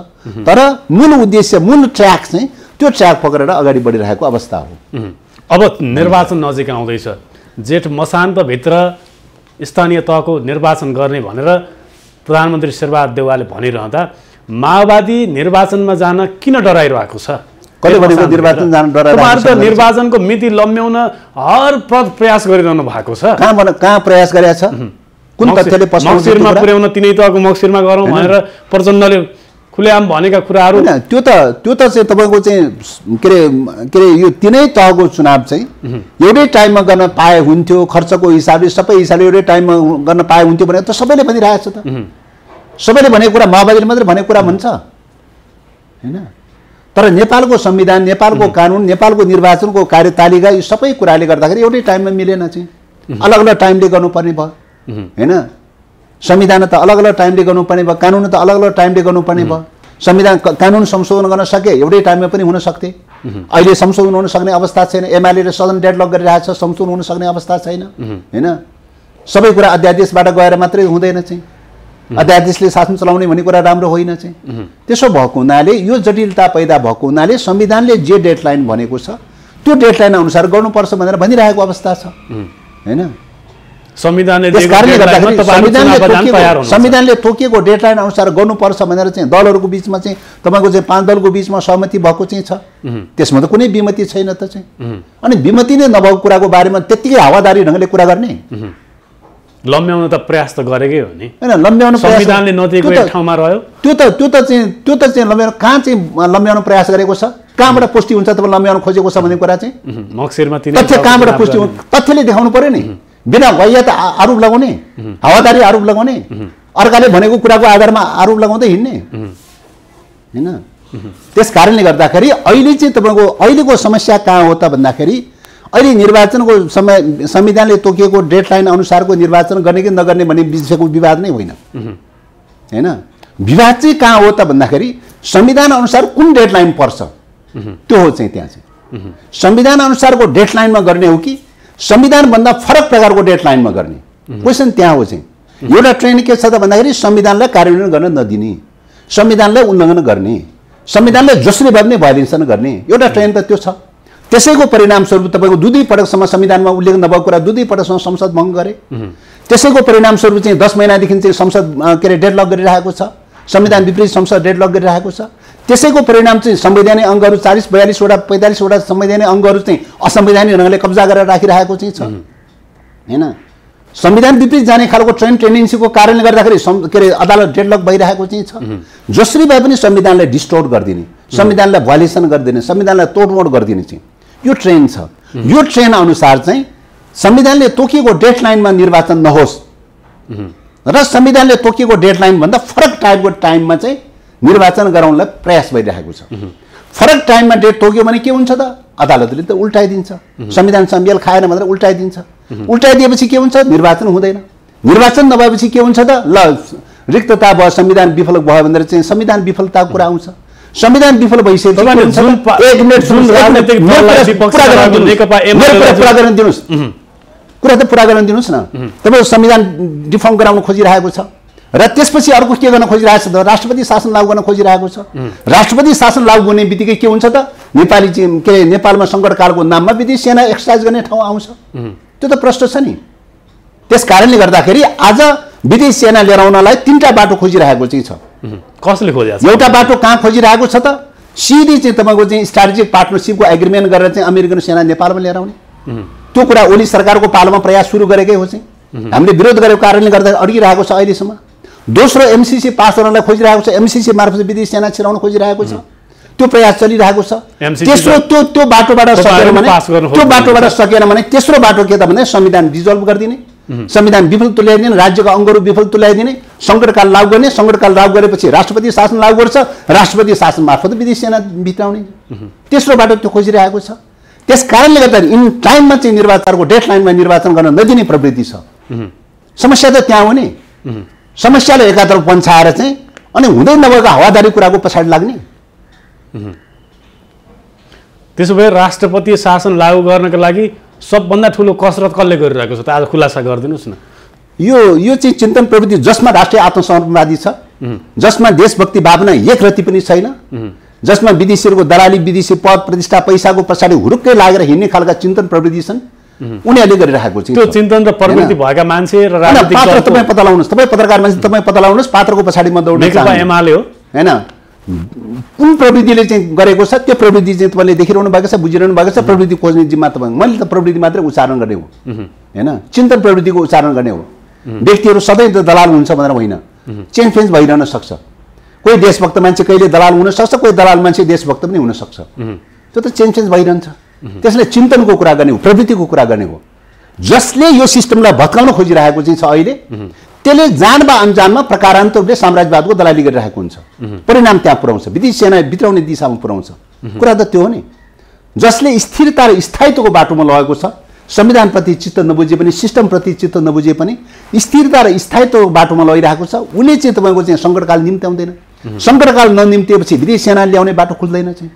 तर मूल उद्देश्य, मूल ट्र्याक चाहिँ त्यो ट्र्याक पक्रेर अगाडि बढिरहेको अवस्था हो। अब निर्वाचन नजिक आउँदैछ, जेठ मसान्तभित्र स्थानीय तहको निर्वाचन गर्ने भनेर प्रधानमन्त्री शेरबहादुर देउवाले भनिरहँदा माओवादी निर्वाचनमा जान किन डराइरहेको छ? कहिले भनेको निर्वाचन जान डराइरहेको छ? निर्वाचनको मिति लम्ब्याउन हर प्रयास गरिरहनु भएको छ। कहाँ प्रयास गरेका छ? कुन तथ्यले मक्सिरमा पुर्याउन, तिनै तहको मक्सिरमा गरौँ भनेर प्रचण्डले खुलेआम भनेका कुराहरू। त्यो त चाहिँ तपाईँको चाहिँ के अरे यो तिनै तहको चुनाव चाहिँ एउटै टाइममा गर्न पाए हुन्थ्यो, खर्चको हिसाबले सबै हिसाबले एउटै टाइममा गर्न पाए हुन्थ्यो भनेर त सबैले भनिरहेको छ त। सबैले भनेको कुरा माओवादीले मात्रै भनेको कुरा भन्छ, हैन? तर नेपालको संविधान, नेपालको कानुन, नेपालको निर्वाचनको कार्यतालिका यो सबै कुराले गर्दाखेरि एउटै टाइममा मिलेन चाहिँ, अलग अलग टाइमले गर्नुपर्ने भयो, हैन? संविधान त अलग अलग टाइमले गर्नुपर्ने भयो, कानुन त अलग अलग टाइमले गर्नुपर्ने भयो। संविधान कानुन संशोधन गर्न सके एउटै टाइममा पनि हुन सक्थे। अहिले संशोधन हुन सक्ने अवस्था छैन। एमाले सदन डेडलक गरिरहेको छ, संशोधन हुन सक्ने अवस्था छैन, हैन? सबै कुरा अध्यादेशबाट गएर मात्रै हुँदैन चाहिँ, अध्यादेशले शासन चलाउने भन्ने कुरा राम्रो होइन चाहिँ। त्यसो भएको हुनाले यो जटिलता पैदा भएको हुनाले संविधानले जे डेडलाइन भनेको छ त्यो डेडलाइन अनुसार गर्नुपर्छ भनेर भनिरहेको अवस्था छ, हैन? संविधानले तोकिएको डेडलाइन अनुसार गर्नुपर्छ भनेर चाहिँ दलहरूको बिचमा चाहिँ तपाईँको चाहिँ 5 दलको बिचमा सहमति भएको चाहिँ छ। त्यसमा त कुनै विमति छैन त चाहिँ। अनि विमति नै नभएको कुराको बारेमा त्यत्तिकै हावादारी ढङ्गले कुरा गर्ने, लम्ब्याउन त प्रयास त गरेकै हो नि, हैन? लम्ब्याउन संविधानले नदिएको एक ठाउँमा रह्यो। त्यो त चाहिँ लम्ब्याउन कहाँ चाहिँ लम्ब्याउन प्रयास गरेको छ? कहाँबाट पुष्टि हुन्छ तपाईँ लम्ब्याउन खोजेको छ भन्ने कुरा चाहिँ? मक्सिरमा तथ्य कहाँबाट पुष्टि हुन्छ? तथ्यले देखाउनु पर्यो नि, बिना वाहियात आरोप लगाउने, हावादारी आरोप लगाउने, अर्काले भनेको कुराको आधारमा आरोप लगाउँदै हिँड्ने, हैन? त्यस कारणले गर्दाखेरि अहिले चाहिँ तपाईँको अहिलेको समस्या कहाँ हो त भन्दाखेरि अहिले निर्वाचनको समय संविधानले तोकिएको डेडलाइन अनुसारको निर्वाचन गर्ने कि नगर्ने भन्ने विषयको विवाद नै होइन, हैन? विवाद चाहिँ कहाँ हो त भन्दाखेरि संविधान अनुसार कुन डेडलाइन पर्छ त्यो हो चाहिँ। त्यहाँ चाहिँ संविधान अनुसारको डेडलाइनमा गर्ने हो कि संविधानभन्दा फरक प्रकारको डेडलाइनमा गर्ने? क्वेसन त्यहाँ हो चाहिँ। एउटा ट्रेन्ड के छ त भन्दाखेरि संविधानलाई कार्यान्वयन गर्न नदिने, संविधानलाई उल्लङ्घन गर्ने, संविधानलाई जसले भए पनि भायोलेसन गर्ने एउटा ट्रेन्ड त त्यो छ। त्यसैको परिणामस्वरूप तपाईँको 2 पटकसम्म संविधानमा उल्लेख नभएको कुरा 2 पटकसम्म संसद भङ्ग गरे। त्यसैको परिणामस्वरूप चाहिँ 10 महिनादेखि चाहिँ संसद के अरे डेडलक गरिरहेको छ। संविधान विपरीत संसद डेडलक गरिरहेको छ। त्यसैको परिणाम चाहिँ संवैधानिक अङ्गहरू 40, 42 वटा 45 वटा संवैधानिक अङ्गहरू चाहिँ असंवैधानिक ढङ्गले कब्जा गरेर राखिरहेको चाहिँ छ हैन। संविधान विपरीत जाने खालको टेन्डेन्सीको कारणले गर्दाखेरि के अरे अदालत डेडलक भइरहेको चाहिँ छ। जसरी भए पनि संविधानलाई डिस्टोर्ट गरिदिने, संविधानलाई भ्यालेसन गरिदिने, संविधानलाई तोडमोड गरिदिने चाहिँ यो ट्रेन छ। यो ट्रेन अनुसार चाहिँ संविधानले तोकिएको डेडलाइनमा निर्वाचन नहोस् र संविधानले तोकिएको डेडलाइन भन्दा फरक टाइपको टाइममा चाहिँ निर्वाचन गराउनलाई प्रयास भइरहेको छ। फरक टाइममा डेट तोक्यो भने के हुन्छ त? अदालतले त उल्टाइदिन्छ। संविधानसँग मेल खाएन भनेर उल्टाइदिन्छ। उल्टाइदिएपछि के हुन्छ? निर्वाचन हुँदैन। निर्वाचन नभएपछि के हुन्छ त? ल रिक्तता भयो, संविधान विफल भयो भनेर चाहिँ संविधान विफलताको कुरा आउँछ। संविधान विफल भइसकेपछि कुरा त पुरा गर्न दिनुहोस् न। तपाईँ संविधान डिफर्म गराउन खोजिरहेको छ र त्यसपछि अर्को के गर्न खोजिरहेको छ त? राष्ट्रपति शासन लागू गर्न खोजिरहेको छ। राष्ट्रपति शासन लागू हुने बित्तिकै के हुन्छ त? नेपाली के अरे नेपालमा सङ्कटकालको नाममा विदेशी सेना एक्सर्साइज गर्ने ठाउँ आउँछ। त्यो त प्रश्न छ नि। त्यस कारणले गर्दाखेरि आज विदेशी सेना लिएर आउनलाई 3टा बाटो खोजिरहेको चाहिँ छ। कसले खोजेको छ? एउटा बाटो कहाँ खोजिरहेको छ त? सिधै चाहिँ तपाईँको चाहिँ स्ट्राटेजिक पार्टनरसिपको एग्रिमेन्ट गरेर चाहिँ अमेरिकन सेना नेपालमा लिएर आउने। त्यो कुरा ओली सरकारको पालोमा प्रयास सुरु गरेकै हो चाहिँ। हामीले विरोध गरेको कारणले गर्दा अड्किरहेको छ अहिलेसम्म। दोस्रो एमसीसी पास गर्नलाई खोजिरहेको छ। एमसीसी मार्फत विदेशी सेना छिराउन खोजिरहेको छ। त्यो प्रयास चलिरहेको छ। तेस्रो त्यो बाटोबाट सकेन भने तेस्रो बाटो के त भने संविधान डिजल्भ गरिदिने, संविधान विफल तुल्याइदिने, राज्यका अङ्गहरू विफल तुल्याइदिने, सङ्कटकाल लागू गर्ने। सङ्कटकाल लागू गरेपछि राष्ट्रपति शासन लागू गर्छ। राष्ट्रपति शासन मार्फत विदेशी सेना भित्राउने। तेस्रो बाटो त्यो खोजिरहेको छ। त्यस कारणले गर्दा इन टाइममा चाहिँ निर्वाचनको डेडलाइनमा निर्वाचन गर्न नदिने प्रवृत्ति छ। समस्या त त्यहाँ हो नि। समस्याले एकातर्फ पन्छाएर चाहिँ अनि हुँदै नभएको हावादारी कुराको पछाडि लाग्ने। त्यसो भए राष्ट्रपति शासन लागू गर्नका लागि सबभन्दा ठुलो कसरत कसले गरिरहेको छ त? आज खुलासा गरिदिनुहोस् न। यो चाहिँ चिन्तन प्रवृत्ति जसमा राष्ट्रिय आत्मसमर्पणवादी छ, जसमा देशभक्ति भावना एक रति पनि छैन, जसमा विदेशीहरूको दलाली, विदेशी पद प्रतिष्ठा पैसाको पछाडि हुरुक्कै लागेर हिँड्ने खालका चिन्तन प्रवृत्ति छन्, उनीहरूले गरिरहेको चाहिँ। त्यो चिन्तन र प्रवृत्ति भएका मान्छे र राजनीतिक तपाईँ पत्ता लगाउनुहोस्। तपाईँ पत्रकार मान्छे तपाईँ पत्ता लगाउनुहोस्। पात्रको पछाडि म दौड्न चाहन्छु। एमाले हो हैन? कुन प्रवृत्तिले चाहिँ गरेको छ त्यो प्रवृत्ति चाहिँ तपाईँले देखिरहनु भएको छ, बुझिरहनु भएको छ। प्रवृत्ति खोज्ने जिम्मा तपाईँ। मैले त प्रवृत्ति मात्रै उच्चारण गर्ने हो हैन, चिन्तन प्रवृत्तिको उच्चारण गर्ने हो। व्यक्तिहरू सधैँ त दलाल हुन्छ भनेर होइन। चेन्ज फेन्ज भइरहन सक्छ। कोही देशभक्त मान्छे कहिले दलाल हुन सक्छ, कोही दलाल मान्छे देशभक्त पनि हुन सक्छ। त्यो त चेन्ज फेन्ज भइरहन्छ। त्यसले चिन्तनको कुरा गर्ने हो, प्रवृत्तिको कुरा गर्ने हो। जसले यो सिस्टमलाई भत्काउन खोजिरहेको चाहिँ छ अहिले, त्यसले जान वा अनजानमा प्रकारान्त रूपले साम्राज्यवादको दलाली गरिरहेको हुन्छ। परिणाम त्यहाँ पुर्याउँछ, विदेशी सेना भित्राउने दिशामा पुर्याउँछ। कुरा त त्यो हो नि। जसले स्थिरता र स्थायित्वको बाटोमा लगेको छ, संविधानप्रति चित्त नबुझे पनि, सिस्टमप्रति चित्त नबुझे पनि स्थिरता र स्थायित्वको बाटोमा लगिरहेको छ, उसले चाहिँ तपाईँको चाहिँ सङ्कटकाल निम्त्याउँदैन। सङ्कटकाल ननिम्तिएपछि विदेशी सेना ल्याउने बाटो खुल्दैन चाहिँ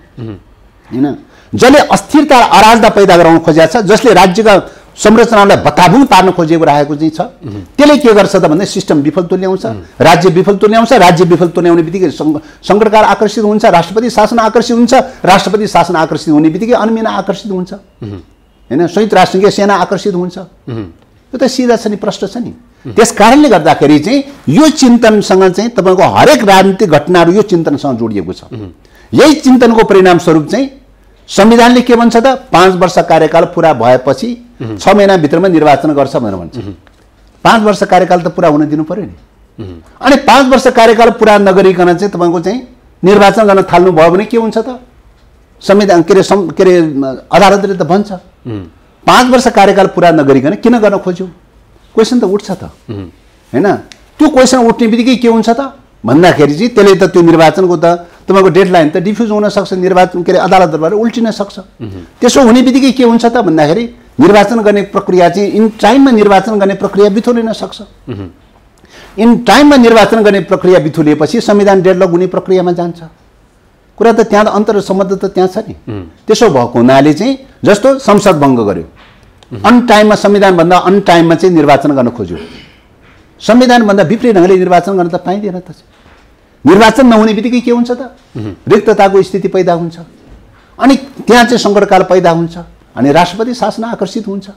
हैन। जसले अस्थिरता र अराजकता पैदा गराउन खोजेको छ, जसले राज्यका संरचनालाई बताभुङ पार्न खोजेको राखेको चाहिँ छ, त्यसले के गर्छ त भन्दा सिस्टम विफल तुल्याउँछ, राज्य विफल तुल्याउँछ। राज्य विफल तुल्याउने बित्तिकै सङ्कटकाल आकर्षित हुन्छ, राष्ट्रपति शासन आकर्षित हुन्छ। राष्ट्रपति शासन आकर्षित हुने बित्तिकै अनमिना आकर्षित हुन्छ हैन, संयुक्त राष्ट्रसङ्घीय सेना आकर्षित हुन्छ। यो त सिधा छ नि, प्रश्न छ नि। त्यस कारणले गर्दाखेरि चाहिँ यो चिन्तनसँग चाहिँ तपाईँको हरेक राजनीतिक घटनाहरू यो चिन्तनसँग जोडिएको छ। यही चिन्तनको परिणाम स्वरूप चाहिँ संविधानले के भन्छ त? 5 वर्ष कार्यकाल पुरा भएपछि 6 महिनाभित्रमा निर्वाचन गर्छ भनेर भन्छ। 5 वर्ष कार्यकाल त पुरा हुन दिनु पर्यो नि। अनि 5 वर्ष कार्यकाल पुरा नगरिकन चाहिँ तपाईँको चाहिँ निर्वाचन गर्न थाल्नु भयो भने के हुन्छ त? संविधान के अरे अदालतले त भन्छ 5 वर्ष कार्यकाल पुरा नगरिकन किन गर्न खोज्यो? क्वेसन त उठ्छ त हैन। त्यो क्वेसन उठ्ने बित्तिकै के हुन्छ त भन्दाखेरि चाहिँ त्यसले त त्यो निर्वाचनको त तपाईँको डेडलाइन त डिफ्युज हुन सक्छ, निर्वाचन के अरे अदालत दरबार उल्टिन सक्छ। त्यसो हुने बित्तिकै के हुन्छ त भन्दाखेरि निर्वाचन गर्ने प्रक्रिया चाहिँ इन टाइममा निर्वाचन गर्ने प्रक्रिया बिथोलिन सक्छ। इन टाइममा निर्वाचन गर्ने प्रक्रिया बिथोलिएपछि संविधान डेडलक हुने प्रक्रियामा जान्छ। कुरा त त्यहाँ अन्तर सम्बन्ध त त्यहाँ छ नि। त्यसो भएको हुनाले चाहिँ जस्तो संसद भङ्ग गर्यो, अन टाइममा संविधानभन्दा अन टाइममा चाहिँ निर्वाचन गर्न खोज्यो, संविधानभन्दा विपरीत ढङ्गले निर्वाचन गर्न त पाइँदैन त। निर्वाचन नहुने बित्तिकै के हुन्छ त? रिक्तताको स्थिति पैदा हुन्छ, अनि त्यहाँ चाहिँ सङ्कटकाल पैदा हुन्छ, अनि राष्ट्रपति शासन आकर्षित हुन्छ।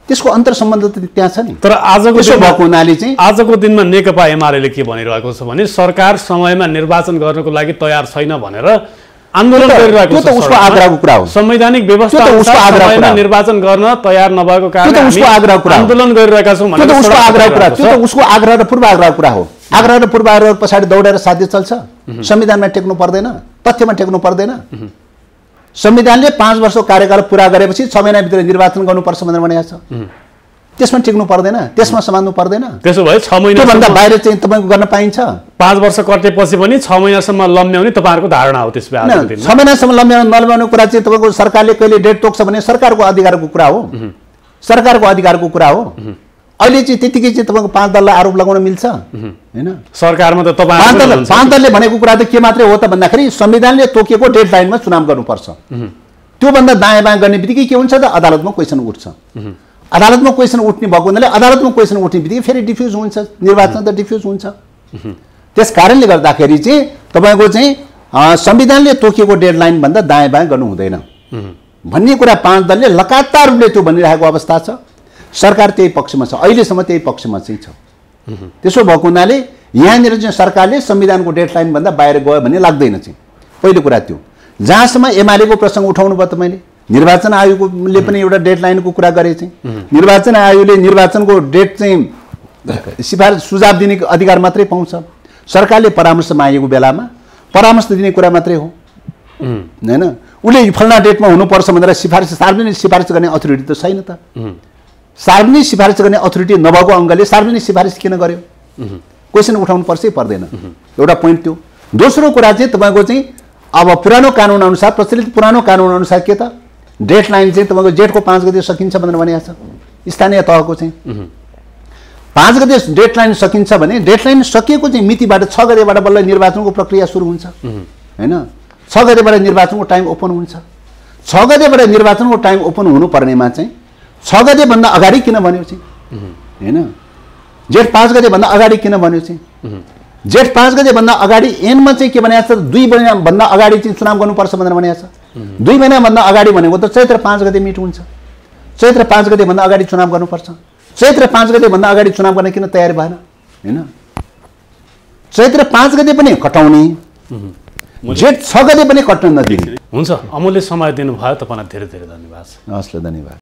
त्यसको अन्तर सम्बन्ध त त्यहाँ छ नि। तर आजको भएको हुनाले चाहिँ आजको दिनमा नेकपा एमाले के भनिरहेको छ भने सरकार समयमा निर्वाचन गर्नको लागि तयार छैन भनेर आन्दोलन गरिरहेको छ। त्यो त उसको आग्रहको कुरा हो। संवैधानिक व्यवस्था समयमा निर्वाचन गर्न तयार नभएको कारणले उसको आग्रहको कुरा आन्दोलन गरिरहेका छौँ भनेर उसको आग्रहको कुरा। त्यो त उसको आग्रह र पूर्वाग्रहको कुरा हो। आग्रह र पूर्वाग्रह पछाडि दौडेर साध्य चल्छ? संविधानमा टेक्नु पर्दैन, तथ्यमा टेक्नु पर्दैन। संविधानले 5 वर्षको कार्यकाल पुरा गरेपछि 6 महिनाभित्र निर्वाचन गर्नुपर्छ भनेर भनेको छ। त्यसमा टिक्नु पर्दैन, त्यसमा समात्नु पर्दैन। त्यसो भए 6 महिनाभन्दा बाहिर चाहिँ तपाईँको गर्न पाइन्छ? 5 वर्ष कटेपछि पनि 6 महिनासम्म लम्ब्याउने तपाईँहरूको धारणा हो? त्यसो भए 6 महिनासम्म नलम्ब्याउने कुरा चाहिँ तपाईँको सरकारले कहिले डेट तोक्छ भने सरकारको अधिकारको कुरा हो। सरकारको अधिकारको कुरा हो। अहिले चाहिँ त्यतिकै चाहिँ तपाईँको 5 दललाई आरोप लगाउन मिल्छ? हैन। सरकारमा त तपाईँ 5 दलले भनेको कुरा त के मात्रै हो त भन्दाखेरि संविधानले तोकेको डेडलाइनमा चुनाव गर्नुपर्छ। त्योभन्दा दायाँ बायाँ गर्ने बित्तिकै के हुन्छ त अदालतमा क्वेसन उठ्छ। अदालतमा क्वेसन उठ्ने भएको हुनाले अदालतमा क्वेसन उठ्ने बित्तिकै फेरि डिफ्युज हुन्छ, निर्वाचन त डिफ्युज हुन्छ। त्यस कारणले गर्दाखेरि चाहिँ तपाईँको चाहिँ संविधानले तोकेको डेडलाइन भन्दा दायाँ बायाँ गर्नु हुँदैन भन्ने कुरा 5 दलले लगातार रूपले त्यो भनिरहेको अवस्था छ। सरकार त्यही पक्षमा छ, अहिलेसम्म त्यही पक्षमा चाहिँ छ। त्यसो भएको हुनाले यहाँनिर चाहिँ सरकारले संविधानको डेडलाइन भन्दा बाहिर गयो भन्ने लाग्दैन चाहिँ। पहिलो कुरा त्यो। जहाँसम्म एमालेको प्रसङ्ग उठाउनु भयो तपाईँले, निर्वाचन आयोगले पनि एउटा डेडलाइनको कुरा गरे चाहिँ। निर्वाचन आयोगले निर्वाचनको डेट चाहिँ सिफारिस सुझाव दिने अधिकार मात्रै पाउँछ। सरकारले परामर्श मागेको बेलामा परामर्श दिने कुरा मात्रै हो, हैन। उसले फल्ना डेटमा हुनुपर्छ भनेर सिफारिस सार्वजनिक सिफारिस गर्ने अथोरिटी त छैन त। सार्वजनिक सिफारिस गर्ने अथोरिटी नभएको अङ्गले सार्वजनिक सिफारिस किन गर्यो? क्वेसन उठाउनु पर्छ पर्दैन? एउटा पोइन्ट त्यो। दोस्रो कुरा चाहिँ तपाईँको चाहिँ अब पुरानो कानुन अनुसार, प्रचलित पुरानो कानुन अनुसार के त डेडलाइन चाहिँ तपाईँको जेठको 5 गते सकिन्छ भनेर भनेको छ स्थानीय तहको चाहिँ। 5 गते डेडलाइन सकिन्छ भने डेडलाइन सकिएको चाहिँ मितिबाट 6 गतेबाट बल्ल निर्वाचनको प्रक्रिया सुरु हुन्छ, हैन। 6 गतेबाट निर्वाचनको टाइम ओपन हुन्छ। 6 गतेबाट निर्वाचनको टाइम ओपन हुनुपर्नेमा चाहिँ 6 गतेभन्दा अगाडि किन भन्यो चाहिँ, हैन। जेठ 5 गतेभन्दा अगाडि किन भन्यो चाहिँ? जेठ 5 गतेभन्दा अगाडि एनमा चाहिँ के भनेको छ? 2 महिनाभन्दा अगाडि चाहिँ चुनाव गर्नुपर्छ भनेर भनेको छ। 2 महिनाभन्दा अगाडि भनेको त चैत्र 5 गते मिट हुन्छ। चैत्र 5 गतेभन्दा अगाडि चुनाव गर्नुपर्छ। चैत्र 5 गतेभन्दा अगाडि चुनाव गर्न किन तयारी भएन, हैन। चैत्र 5 गते पनि कटाउने, जेठ 6 गते पनि कट्न नदिने। हुन्छ, अमूल्य समय दिनुभयो, तपाईँलाई धेरै धेरै धन्यवाद। हस्, धन्यवाद।